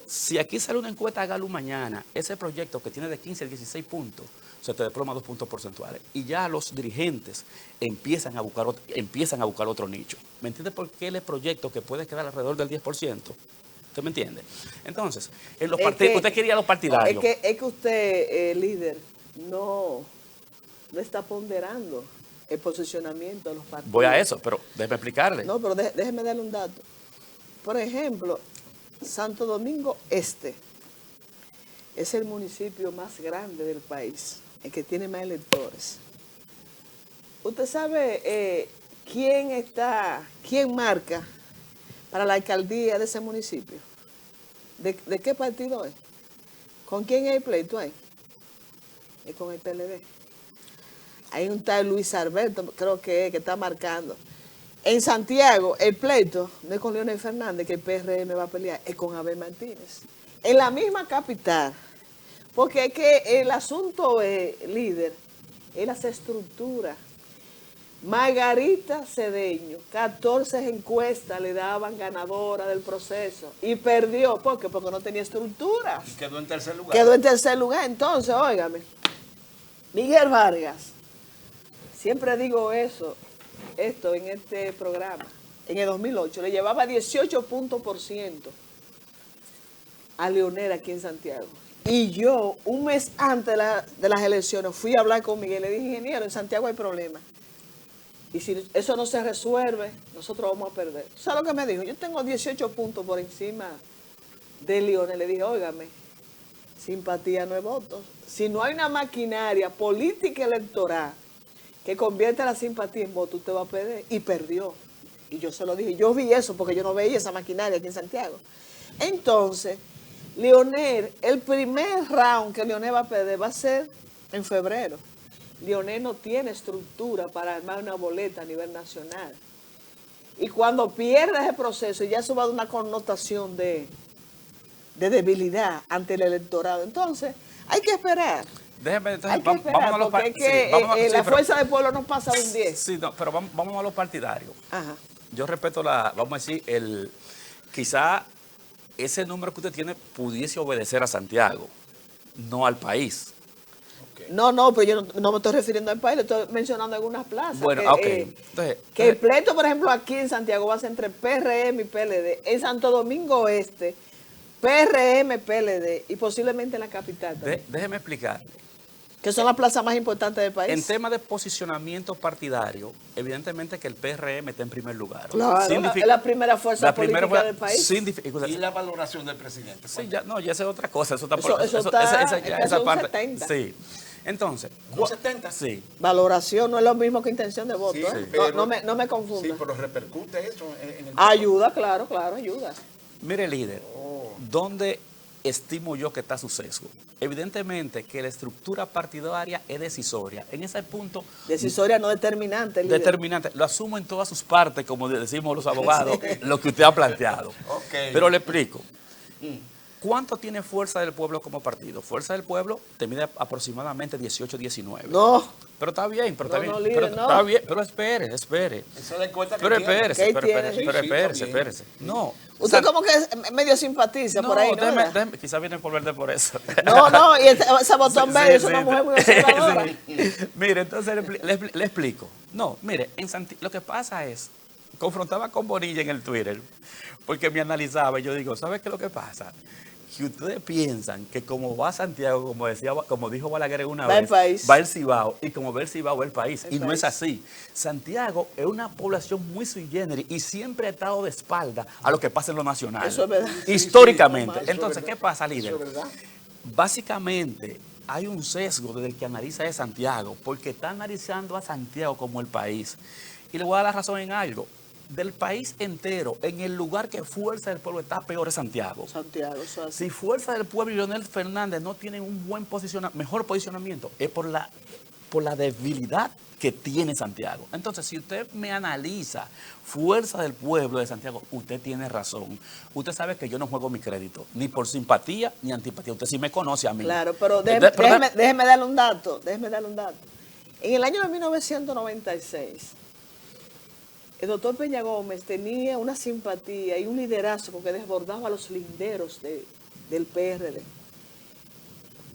Si aquí sale una encuesta Gallup mañana, ese proyecto que tiene de 15 a 16 puntos, se te desploma 2 puntos porcentuales. Y ya los dirigentes empiezan a buscar otro nicho. ¿Me entiende por qué el proyecto que puede quedar alrededor del 10%? ¿Usted me entiende? Entonces, en los partidos, usted quería los partidarios. Es que usted, líder, no está ponderando el posicionamiento de los partidos. Voy a eso, pero déjeme explicarle. No, pero déjeme darle un dato. Por ejemplo, Santo Domingo Este es el municipio más grande del país, el que tiene más electores. ¿Usted sabe quién marca para la alcaldía de ese municipio? ¿De qué partido es? ¿Con quién es el pleito ahí? Es con el PLD. Hay un tal Luis Alberto, creo que está marcando. En Santiago, el pleito no es con Leonel Fernández, que el PRM va a pelear, es con Abel Martínez. En la misma capital. Porque es que el asunto, líder, es las estructuras. Margarita Cedeño, 14 encuestas le daban ganadora del proceso y perdió. ¿Por qué? Porque no tenía estructuras. Y quedó en tercer lugar. Quedó en tercer lugar. Entonces, óigame, Miguel Vargas, siempre digo esto en este programa, en el 2008, le llevaba 18 puntos por ciento a Leonel aquí en Santiago. Y yo, un mes antes de las elecciones, fui a hablar con Miguel, le dije, ingeniero, en Santiago hay problemas. Y si eso no se resuelve, nosotros vamos a perder. ¿Sabes lo que me dijo? Yo tengo 18 puntos por encima de Leonel. Le dije, óigame, simpatía no es voto. Si no hay una maquinaria política electoral que convierta la simpatía en voto, usted va a perder. Y perdió. Y yo se lo dije. Yo vi eso porque yo no veía esa maquinaria aquí en Santiago. Entonces, Leonel, el primer round que Leonel va a perder va a ser en febrero. Leonel no tiene estructura para armar una boleta a nivel nacional. Y cuando pierda ese proceso, ya eso va a dar una connotación de debilidad ante el electorado. Entonces, hay que esperar. Déjeme, entonces, Hay que esperar, porque es que la fuerza del pueblo no pasa de un 10. Sí, no, pero vamos a los partidarios. Ajá. Yo respeto vamos a decir, quizá ese número que usted tiene pudiese obedecer a Santiago, no al país. Okay. No, pero yo no me estoy refiriendo al país, le estoy mencionando algunas plazas. Bueno, Entonces, que el pleito, por ejemplo, aquí en Santiago va a ser entre PRM y PLD. En Santo Domingo Oeste, PRM, PLD y posiblemente en la capital también. Déjeme explicarle. Que son las plazas más importantes del país. En tema de posicionamiento partidario, evidentemente que el PRM está en primer lugar. Claro, es la primera fuerza política del país. Y la valoración del presidente. Sí, ya es otra cosa. Eso está esa parte. 70. Sí. Entonces, ¿Un 70? Sí. Valoración no es lo mismo que intención de voto. Sí, ¿eh? pero, no me confunda. Sí, pero repercute eso en el... Ayuda, claro, ayuda. Mire, líder, ¿dónde estimo yo que está su sesgo? Evidentemente que la estructura partidaria es decisoria. En ese punto... Decisoria no determinante. Líder. Determinante. Lo asumo en todas sus partes, como decimos los abogados, lo que usted ha planteado. Okay. Pero le explico. ¿Cuánto tiene Fuerza del Pueblo como partido? Fuerza del Pueblo te mide aproximadamente 18, 19. No. Pero está bien, pero está bien. Líder, pero está bien, pero espere. Esa es la encuesta que Pero tiene. espérese. No. Usted como que medio simpatiza por ahí, ¿no? Déjeme, quizás viene por verde por eso. No, y ese botón verde es una mujer muy observadora. Mire, entonces le explico. No, mire, lo que pasa es, confrontaba con Bonilla en el Twitter, porque me analizaba y yo digo, ¿sabe qué es lo que pasa? Que ustedes piensan que como va Santiago, como dijo Balaguer una vez, va el Cibao, y como va el Cibao va el país. No es así. Santiago es una población muy sui generis y siempre ha estado de espalda a lo que pasa en lo nacional. Eso es verdad. Históricamente. Eso Entonces, es ¿qué pasa, líder? Eso es verdad. Básicamente, hay un sesgo desde el que analiza de Santiago, porque está analizando a Santiago como el país. Y le voy a dar la razón en algo. Del país entero, en el lugar que Fuerza del Pueblo está, peor es Santiago. Eso Si Fuerza del Pueblo y Leonel Fernández no tienen un mejor posicionamiento, es por la debilidad que tiene Santiago. Entonces, si usted me analiza Fuerza del Pueblo de Santiago, usted tiene razón. Usted sabe que yo no juego mi crédito, ni por simpatía ni antipatía. Usted sí me conoce a mí. Claro, pero déjeme darle un dato. En el año de 1996, el doctor Peña Gómez tenía una simpatía y un liderazgo que desbordaba a los linderos del PRD.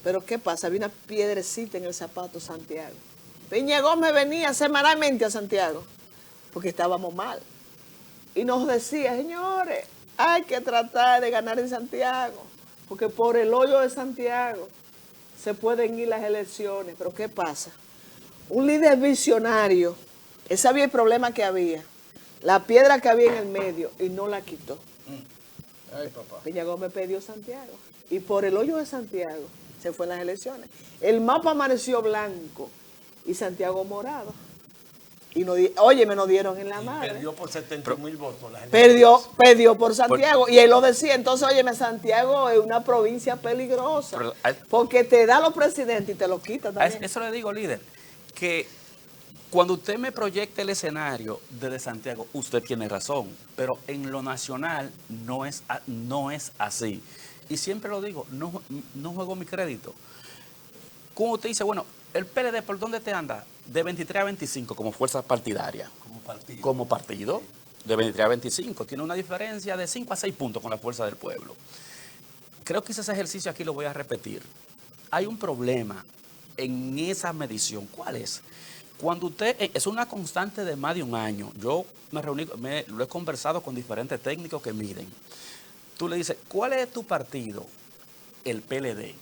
Pero ¿qué pasa? Había una piedrecita en el zapato Santiago. Peña Gómez venía semanalmente a Santiago porque estábamos mal. Y nos decía, señores, hay que tratar de ganar en Santiago, porque por el hoyo de Santiago se pueden ir las elecciones. Pero ¿qué pasa? Un líder visionario, él sabía el problema que había, la piedra que había en el medio, y no la quitó. Ay, papá. Peña Gómez perdió Santiago. Y por el hoyo de Santiago se fue en las elecciones. El mapa amaneció blanco y Santiago morado. Y me nos dieron en la madre. Perdió por 70.000 votos. Perdió por Santiago. Y él lo decía. Entonces, Santiago es una provincia peligrosa. Porque te da los presidentes y te los quita también. Eso le digo, líder, que cuando usted me proyecta el escenario desde Santiago, usted tiene razón, pero en lo nacional no es así. Y siempre lo digo, no juego mi crédito. Como usted dice, bueno, el PLD, ¿por dónde te anda? De 23 a 25 como fuerza partidaria. Como partido, de 23 a 25. Tiene una diferencia de 5 a 6 puntos con la Fuerza del Pueblo. Creo que ese ejercicio aquí lo voy a repetir. Hay un problema en esa medición. ¿Cuál es? Cuando usted, es una constante de más de un año. Yo lo he conversado con diferentes técnicos que miden. Tú le dices, ¿cuál es tu partido? El PLD.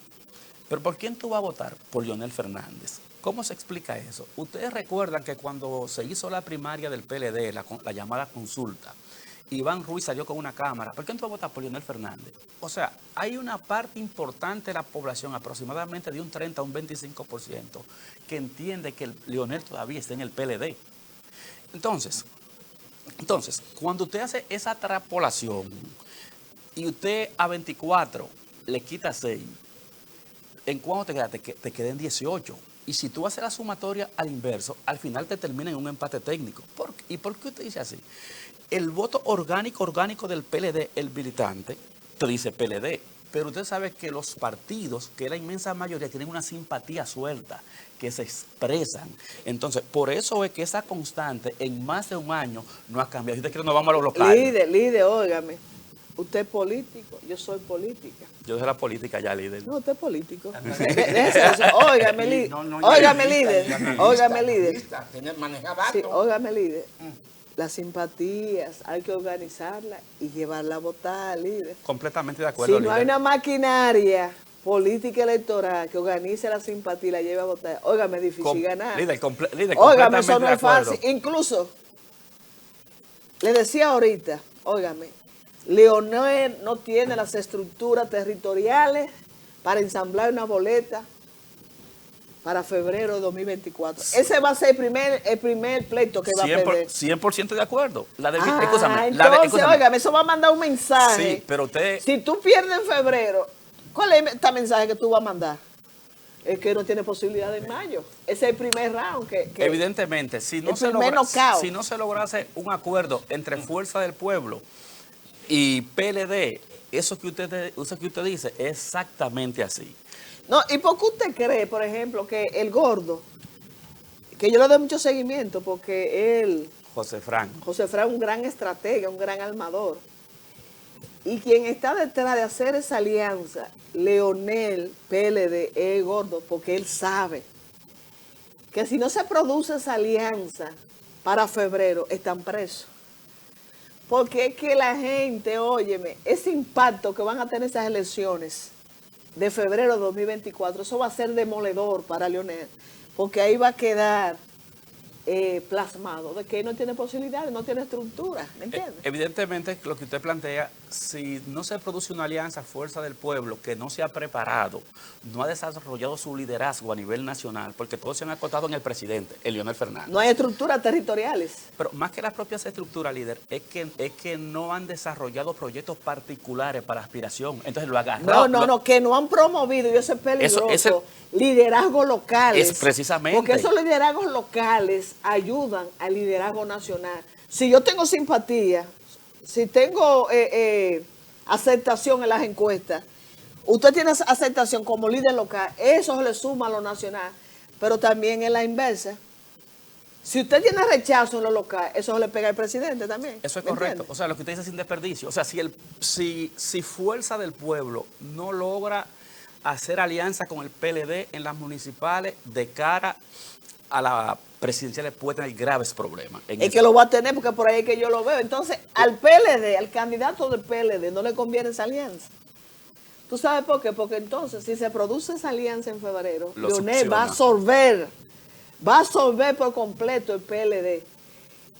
¿Pero por quién tú vas a votar? Por Leonel Fernández. ¿Cómo se explica eso? Ustedes recuerdan que cuando se hizo la primaria del PLD, la llamada consulta, Iván Ruiz salió con una cámara. ¿Por qué no tú votas por Leonel Fernández? O sea, hay una parte importante de la población, aproximadamente de un 30 a un 25%, que entiende que Leonel todavía está en el PLD. Entonces, cuando usted hace esa extrapolación y usted a 24 le quita 6, ¿en cuánto te queda? Te queda en 18. Y si tú haces la sumatoria al inverso, al final te termina en un empate técnico. ¿Y por qué usted dice así? El voto orgánico del PLD, el militante, te dice PLD. Pero usted sabe que los partidos, que la inmensa mayoría, tienen una simpatía suelta, que se expresan. Entonces, por eso es que esa constante en más de un año no ha cambiado. Si usted quiere, nos vamos a los locales. Líder, óigame. Usted es político, yo soy política. Yo dejé la política ya, líder. No, usted es político. Óigame, líder. Óigame, líder. Óigame, líder. Sí, óigame, líder. Las simpatías hay que organizarlas y llevarla a votar, líder. Completamente de acuerdo, Si no líder. hay una maquinaria política electoral que organice la simpatía y la lleve a votar, óigame, es difícil ganar. Líder, óigame, eso no de es fácil. acuerdo. Incluso, le decía ahorita, óigame, Leonel no tiene las estructuras territoriales para ensamblar una boleta para febrero de 2024. Ese va a ser el primer pleito que va a perder. 100% de acuerdo. Entonces, óigame, eso va a mandar un mensaje. Sí, pero usted... Si tú pierdes en febrero, ¿cuál es este mensaje que tú vas a mandar? Es que no tiene posibilidad en mayo. Ese es el primer round. Evidentemente, si no se lograse un acuerdo entre Fuerza del Pueblo y PLD, eso que usted dice es exactamente así. No, ¿y por qué usted cree, por ejemplo, que el Gordo, que yo le doy mucho seguimiento porque él... José Fran es un gran estratega, un gran armador. Y quien está detrás de hacer esa alianza, Leonel, PLD, es Gordo, porque él sabe que si no se produce esa alianza para febrero, están presos. Porque es que la gente, óyeme, ese impacto que van a tener esas elecciones de febrero de 2024, eso va a ser demoledor para Leonel, porque ahí va a quedar plasmado de que no tiene posibilidades, no tiene estructura, ¿me entiendes? Evidentemente, lo que usted plantea, si no se produce una alianza Fuerza del Pueblo que no se ha preparado, no ha desarrollado su liderazgo a nivel nacional, porque todos se han acotado en el presidente, el Leonel Fernández. No hay estructuras territoriales. Pero más que las propias estructuras, líder, es que no han desarrollado proyectos particulares para aspiración. Entonces lo agarraron. Que no han promovido, y eso es peligroso, liderazgos locales. Es precisamente. Porque esos liderazgos locales ayudan al liderazgo nacional. Si yo tengo simpatía, si tengo aceptación en las encuestas, usted tiene aceptación como líder local, eso se le suma a lo nacional, pero también en la inversa. Si usted tiene rechazo en lo local, eso se le pega al presidente también. Eso es correcto. O sea, lo que usted dice sin desperdicio. O sea, si Fuerza del Pueblo no logra hacer alianza con el PLD en las municipales de cara a la presidencial, puede tener graves problemas. Es que lo va a tener porque por ahí es que yo lo veo. Entonces, al PLD, al candidato del PLD, no le conviene esa alianza. ¿Tú sabes por qué? Porque entonces, si se produce esa alianza en febrero, Leonel va a absorber por completo el PLD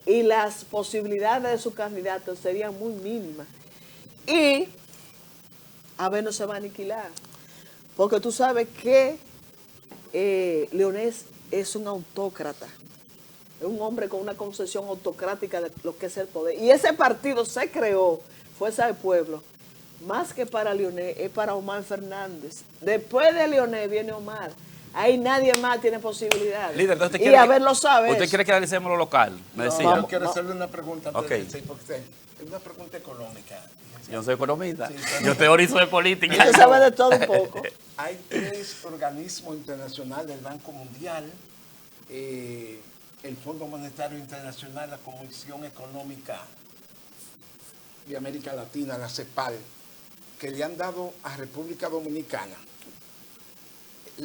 y las posibilidades de su candidato serían muy mínimas. Y a ver, no se va a aniquilar. Porque tú sabes que Leonel es un autócrata, es un hombre con una concepción autocrática de lo que es el poder. Y ese partido se creó, Fuerza del Pueblo, más que para Leonel, es para Omar Fernández. Después de Leonel viene Omar. Ahí nadie más tiene posibilidades. Líder, entonces y a ver, lo sabe. ¿Usted quiere que analicemos lo local? Me decía. Yo quiero hacerle una pregunta. Okay. Porque es una pregunta económica. Yo no soy economista. Yo teorizo de política. Yo sabe de todo un poco. Hay 3 organismos internacionales, el Banco Mundial, el Fondo Monetario Internacional, la Comisión Económica de América Latina, la CEPAL, que le han dado a República Dominicana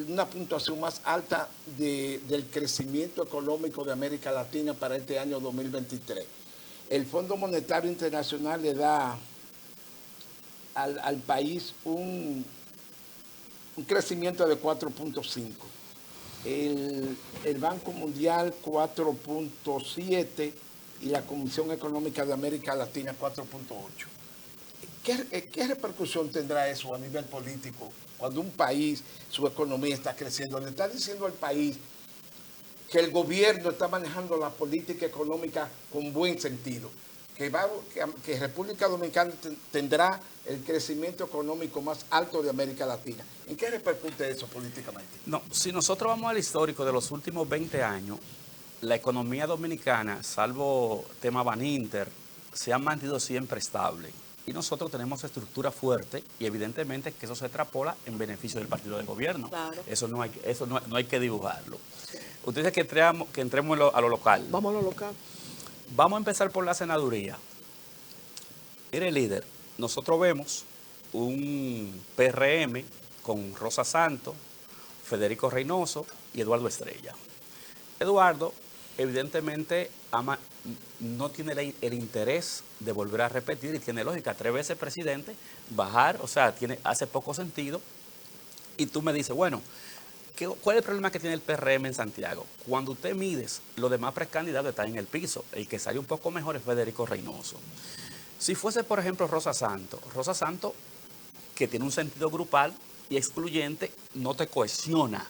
una puntuación más alta del crecimiento económico de América Latina para este año 2023. El Fondo Monetario Internacional le da al país un crecimiento de 4.5. El Banco Mundial 4.7 y la Comisión Económica de América Latina 4.8. ¿Qué repercusión tendrá eso a nivel político cuando un país, su economía está creciendo? Le está diciendo al país que el gobierno está manejando la política económica con buen sentido, que República Dominicana tendrá el crecimiento económico más alto de América Latina. ¿En qué repercute eso políticamente? No, si nosotros vamos al histórico de los últimos 20 años, la economía dominicana, salvo tema Baninter, se ha mantenido siempre estable. Y nosotros tenemos estructura fuerte y evidentemente que eso se extrapola en beneficio del partido de gobierno. Claro. Eso no hay que dibujarlo. Usted dice que entremos a lo local. Vamos a lo local. Vamos a empezar por la senaduría. Mire, líder, nosotros vemos un PRM con Rosa Santos, Federico Reynoso y Eduardo Estrella. Eduardo, evidentemente, no tiene el interés de volver a repetir y tiene lógica. 3 veces presidente, bajar, o sea, hace poco sentido. Y tú me dices, bueno, ¿cuál es el problema que tiene el PRM en Santiago? Cuando usted mides, los demás precandidatos están en el piso. El que sale un poco mejor es Federico Reynoso. Si fuese, por ejemplo, Rosa Santos, que tiene un sentido grupal y excluyente, no te cohesiona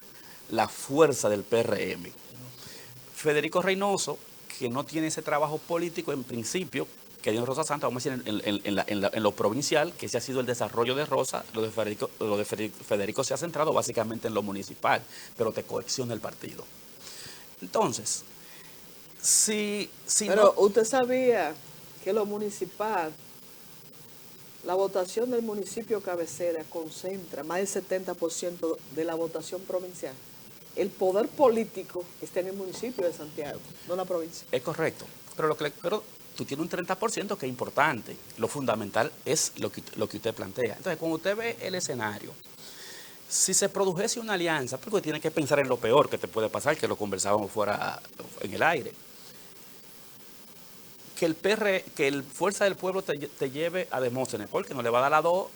la fuerza del PRM. Federico Reynoso, que no tiene ese trabajo político en principio, que tiene Rosa Santos, vamos a decir, en lo provincial, que ese ha sido el desarrollo de Rosa, lo de Federico se ha centrado básicamente en lo municipal, pero te cohesiona el partido. Entonces, pero usted sabía que lo municipal, la votación del municipio cabecera concentra más del 70% de la votación provincial. El poder político está en el municipio de Santiago, no en la provincia. Es correcto, pero tú tienes un 30% que es importante. Lo fundamental es lo que usted plantea. Entonces, cuando usted ve el escenario, si se produjese una alianza, porque tiene que pensar en lo peor que te puede pasar, que lo conversábamos fuera en el aire, que el Fuerza del Pueblo te lleve a Demóstenes, porque no le va a dar no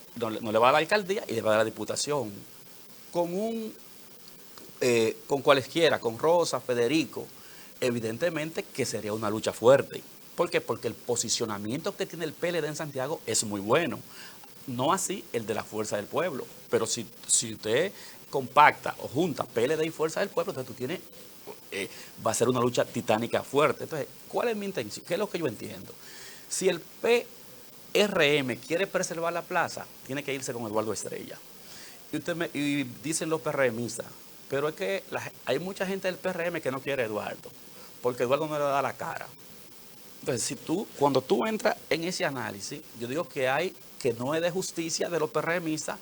le va a dar la alcaldía y le va a dar la diputación. Con cualesquiera, con Rosa, Federico, evidentemente que sería una lucha fuerte. ¿Por qué? Porque el posicionamiento que tiene el PLD en Santiago es muy bueno. No así el de la Fuerza del Pueblo. Pero si usted compacta o junta PLD y Fuerza del Pueblo, entonces tú tienes, va a ser una lucha titánica fuerte. Entonces, ¿cuál es mi intención? ¿Qué es lo que yo entiendo? Si el PRM quiere preservar la plaza, tiene que irse con Eduardo Estrella. Y dicen los PRMistas, pero es que hay mucha gente del PRM que no quiere a Eduardo, porque Eduardo no le da la cara. Entonces, cuando tú entras en ese análisis, yo digo que no es de justicia de los PRMistas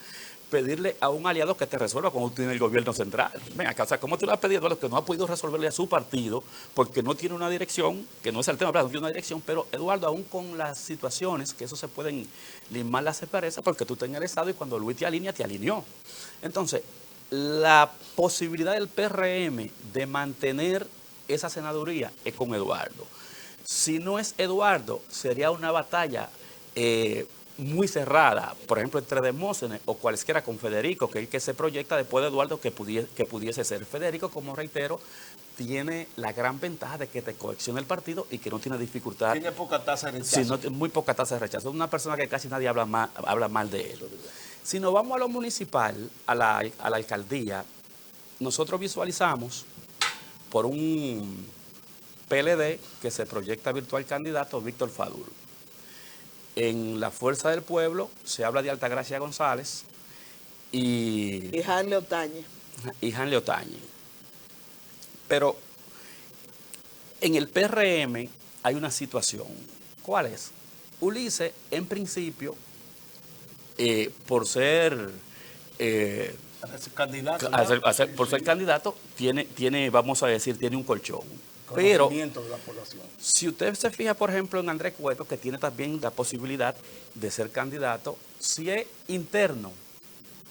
pedirle a un aliado que te resuelva cuando tú tienes el gobierno central. Ven acá, o sea, ¿cómo tú le has pedido a Eduardo que no ha podido resolverle a su partido porque no tiene una dirección, que no es el tema, no tiene una dirección, pero Eduardo, aún con las situaciones, que eso se pueden limar las asperezas porque tú estás en el Estado y cuando Luis te alinea, te alineó. Entonces, la posibilidad del PRM de mantener esa senaduría es con Eduardo. Si no es Eduardo, sería una batalla muy cerrada, por ejemplo, entre Demóstenes o cualesquiera con Federico, que es el que se proyecta después de Eduardo que pudiese ser. Federico, como reitero, tiene la gran ventaja de que te cohesiona el partido y que no tiene dificultad. Tiene poca tasa de rechazo. Sí, muy poca tasa de rechazo. Es una persona que casi nadie habla mal de él. Si nos vamos a lo municipal, a la alcaldía, nosotros visualizamos por un PLD que se proyecta virtual candidato Víctor Fadul. En la Fuerza del Pueblo se habla de Altagracia González y Hanley Otañe. Pero en el PRM hay una situación. ¿Cuál es? Ulises, en principio, por ser candidato, por ser candidato, tiene, vamos a decir, tiene un colchón. Pero de la población. Si usted se fija, por ejemplo, en Andrés Cueto, que tiene también la posibilidad de ser candidato, si es interno,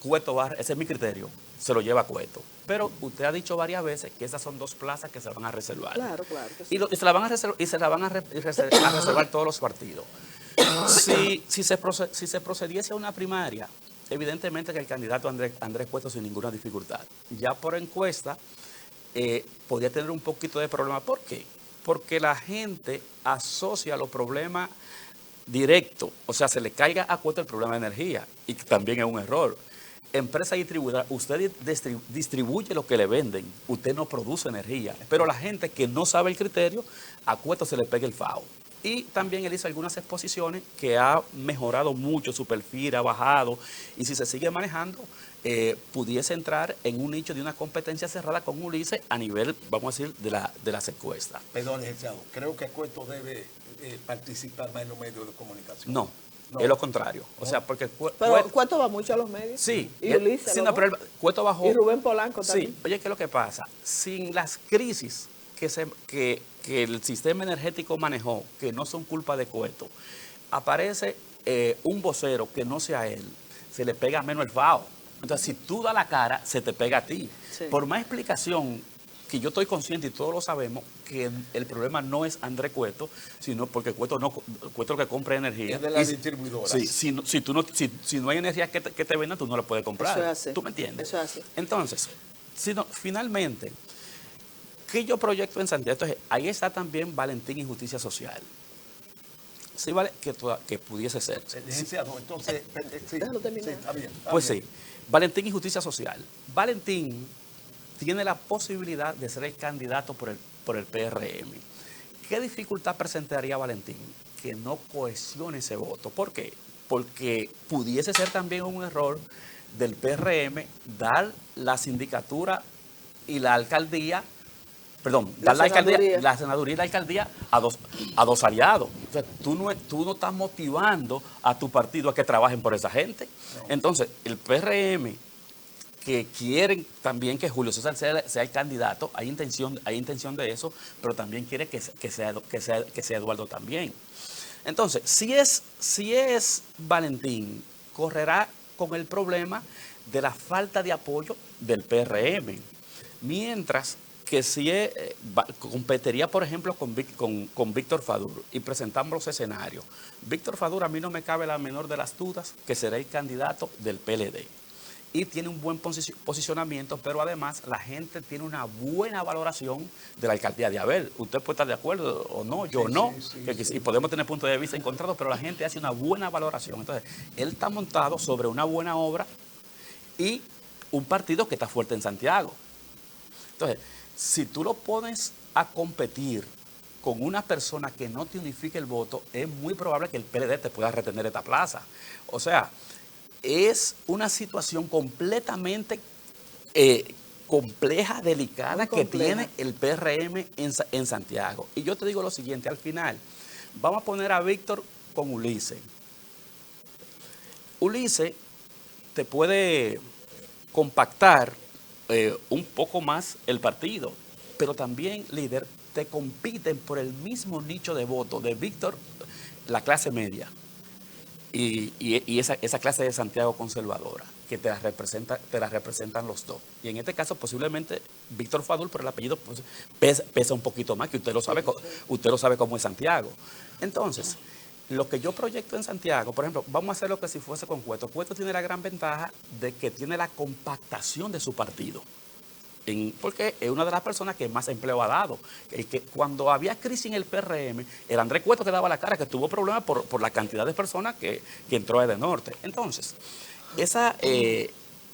Cueto ese es mi criterio, se lo lleva Cueto. Pero usted ha dicho varias veces que esas son 2 plazas que se van a reservar. Claro que sí. Y se la van a reservar todos los partidos. Si se procediese a una primaria, evidentemente que el candidato Andrés Cueto sin ninguna dificultad. Ya por encuesta, podría tener un poquito de problema. ¿Por qué? Porque la gente asocia los problemas directos, o sea, se le caiga a cuenta el problema de energía, y que también es un error. Empresa distribuidora, usted distribuye lo que le venden, usted no produce energía, pero la gente que no sabe el criterio, a cuesta se le pega el FAO. Y también él hizo algunas exposiciones que ha mejorado mucho su perfil, ha bajado, y si se sigue manejando, pudiese entrar en un nicho de una competencia cerrada con Ulises a nivel, vamos a decir, de las encuestas. Perdón, licenciado, creo que Cueto debe participar más en los medios de comunicación. No, es lo contrario. O sea, porque Pero Cueto va mucho a los medios. sí, Y Ulises. sí, no, pero Cueto bajó. Y Rubén Polanco también. Sí, oye, ¿qué es lo que pasa? Sin las crisis que el sistema energético manejó, que no son culpa de Cueto, aparece un vocero que no sea él, se le pega menos el FAO. Entonces, si tú das la cara, se te pega a ti. Sí. Por más explicación que yo estoy consciente y todos lo sabemos, que el problema no es Andrés Cueto, sino porque Cueto lo que compra energía. Es de las distribuidoras. Sí, si no hay energía que te vendan, tú no la puedes comprar. Eso es así. ¿Tú me entiendes? Eso es así. Entonces, finalmente, ¿qué yo proyecto en Santiago? Entonces, ahí está también Valentín y Justicia Social. Sí, vale, que pudiese ser. Licenciado, entonces, sí, Déjalo terminar. sí, está bien. Pues sí, Valentín y Justicia Social. Valentín tiene la posibilidad de ser el candidato por el PRM. ¿Qué dificultad presentaría Valentín? Que no cohesione ese voto. ¿Por qué? Porque pudiese ser también un error del PRM dar la sindicatura y la alcaldía, perdón, dar la senaduría y la alcaldía a dos aliados. O sea, tú no estás motivando a tu partido a que trabajen por esa gente. No. Entonces, el PRM, que quieren también que Julio César sea el candidato, hay intención de eso, pero también quiere que sea Eduardo también. Entonces, si es Valentín, correrá con el problema de la falta de apoyo del PRM, mientras que si competiría, por ejemplo, con Víctor Fadur, y presentamos los escenarios. Víctor Fadur, a mí no me cabe la menor de las dudas que será el candidato del PLD. Y tiene un buen posicionamiento, pero además la gente tiene una buena valoración de la alcaldía de Abel. Usted puede estar de acuerdo o no, yo sí, no, sí. Y podemos tener puntos de vista encontrados, pero la gente hace una buena valoración. Entonces, él está montado sobre una buena obra y un partido que está fuerte en Santiago. Entonces, si tú lo pones a competir con una persona que no te unifique el voto, es muy probable que el PLD te pueda retener esta plaza. O sea, es una situación completamente compleja, delicada, que tiene el PRM en Santiago. Y yo te digo lo siguiente, al final, vamos a poner a Víctor con Ulises. Ulises te puede compactar un poco más el partido, pero también, líder, te compiten por el mismo nicho de voto de Víctor, la clase media. Y esa clase de Santiago conservadora, que te la representan los dos. Y en este caso, posiblemente, Víctor Fadur, por el apellido, pues, pesa un poquito más, que usted lo sabe cómo es Santiago. Entonces, lo que yo proyecto en Santiago, por ejemplo, vamos a hacer lo que si fuese con Cueto. Cueto tiene la gran ventaja de que tiene la compactación de su partido. Porque es una de las personas que más empleo ha dado. Que cuando había crisis en el PRM, el Andrés Cueto que daba la cara, que tuvo problemas por la cantidad de personas que entró desde norte. Entonces,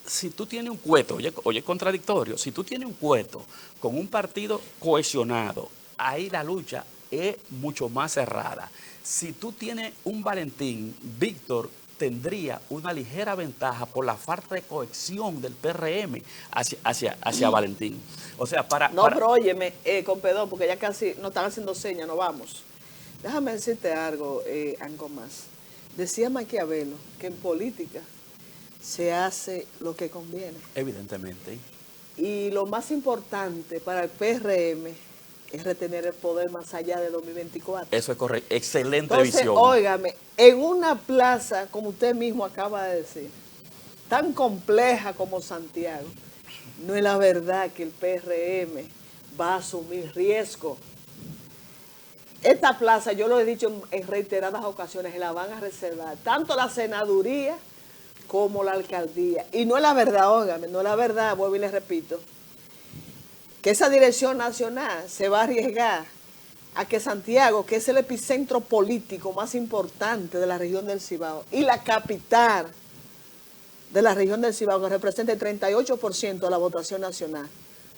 si tú tienes un Cueto, oye, contradictorio, si tú tienes un Cueto con un partido cohesionado, ahí la lucha es mucho más cerrada. Si tú tienes un Valentín, Víctor tendría una ligera ventaja por la falta de cohesión del PRM hacia Valentín. O sea, pero óyeme, con perdón, porque ya casi nos están haciendo señas, no vamos. Déjame decirte algo, algo más. Decía Maquiavelo que en política se hace lo que conviene. Evidentemente. Y lo más importante para el PRM es retener el poder más allá de 2024. Eso es correcto. Excelente Entonces, visión. óigame, en una plaza, como usted mismo acaba de decir, tan compleja como Santiago, no es la verdad que el PRM va a asumir riesgo. Esta plaza, yo lo he dicho en reiteradas ocasiones, la van a reservar tanto la senaduría como la alcaldía. Y no es la verdad, óigame, no es la verdad, vuelvo y les repito, que esa dirección nacional se va a arriesgar a que Santiago, que es el epicentro político más importante de la región del Cibao, y la capital de la región del Cibao, que representa el 38% de la votación nacional,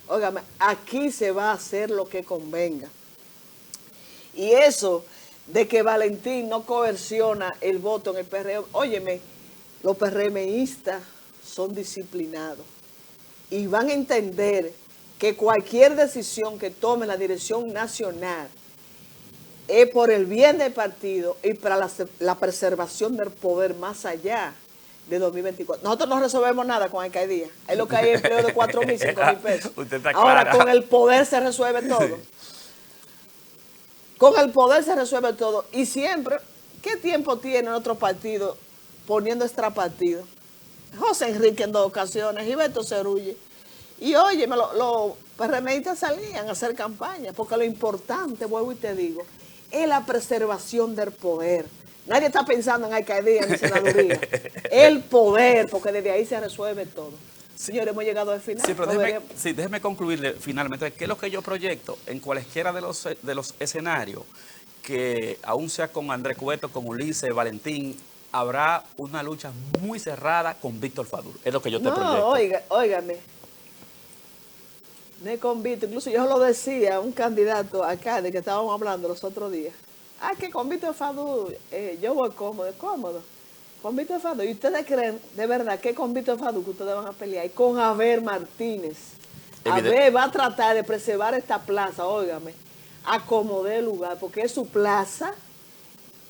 óigame, aquí se va a hacer lo que convenga. Y eso de que Valentín no coerciona el voto en el PRM, óyeme, los PRMistas son disciplinados y van a entender que cualquier decisión que tome la dirección nacional es por el bien del partido y para la preservación del poder más allá de 2024. Nosotros no resolvemos nada con alcaldía. Es lo que hay empleo de 4.000, 5.000 pesos. Ahora, con el poder se resuelve todo. Sí. Con el poder se resuelve todo. Y siempre, ¿qué tiempo tiene otro partido poniendo extrapartido? José Enrique en 2 ocasiones, Gilberto Cerulle. Y óyeme, los PRMistas salían a hacer campaña, porque lo importante, vuelvo y te digo, es la preservación del poder. Nadie está pensando en alcaldía ni senaduría. El poder, porque desde ahí se resuelve todo. Señores, hemos llegado al final. Sí, pero déjeme concluirle finalmente. ¿Qué es lo que yo proyecto en cualesquiera de los escenarios? Que aún sea con Andrés Cueto, con Ulises, Valentín, habrá una lucha muy cerrada con Víctor Fadul. Es lo que yo te proyecto. No, óigame. No es con Víctor. Incluso yo lo decía a un candidato acá, de que estábamos hablando los otros días. Que con Víctor Fadul yo voy cómodo. Con Víctor Fadul. ¿Y ustedes creen de verdad que con Víctor Fadul que ustedes van a pelear? Y con Abel Martínez. Abel va a tratar de preservar esta plaza, óigame, acomodar el lugar, porque es su plaza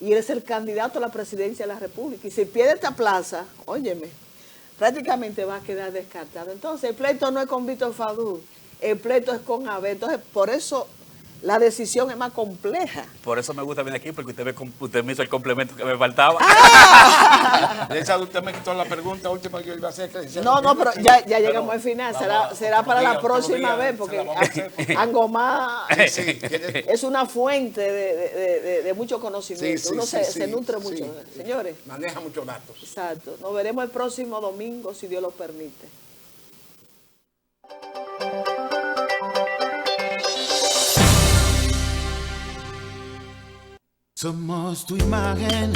y él es el candidato a la presidencia de la República. Y si pierde esta plaza, óyeme, prácticamente va a quedar descartado. Entonces, el pleito no es con Víctor Fadul, el pleito es con Abel. Entonces, por eso la decisión es más compleja. Por eso me gusta venir aquí, porque usted me hizo el complemento que me faltaba. Esa usted me quitó la pregunta última que yo iba a hacer. No, pero ya llegamos al final. Será para la próxima vez, porque Angomar es una fuente de mucho conocimiento. Uno se nutre mucho. Señores. Maneja muchos datos. Exacto. Nos veremos el próximo domingo, si Dios lo permite. Somos tu imagen.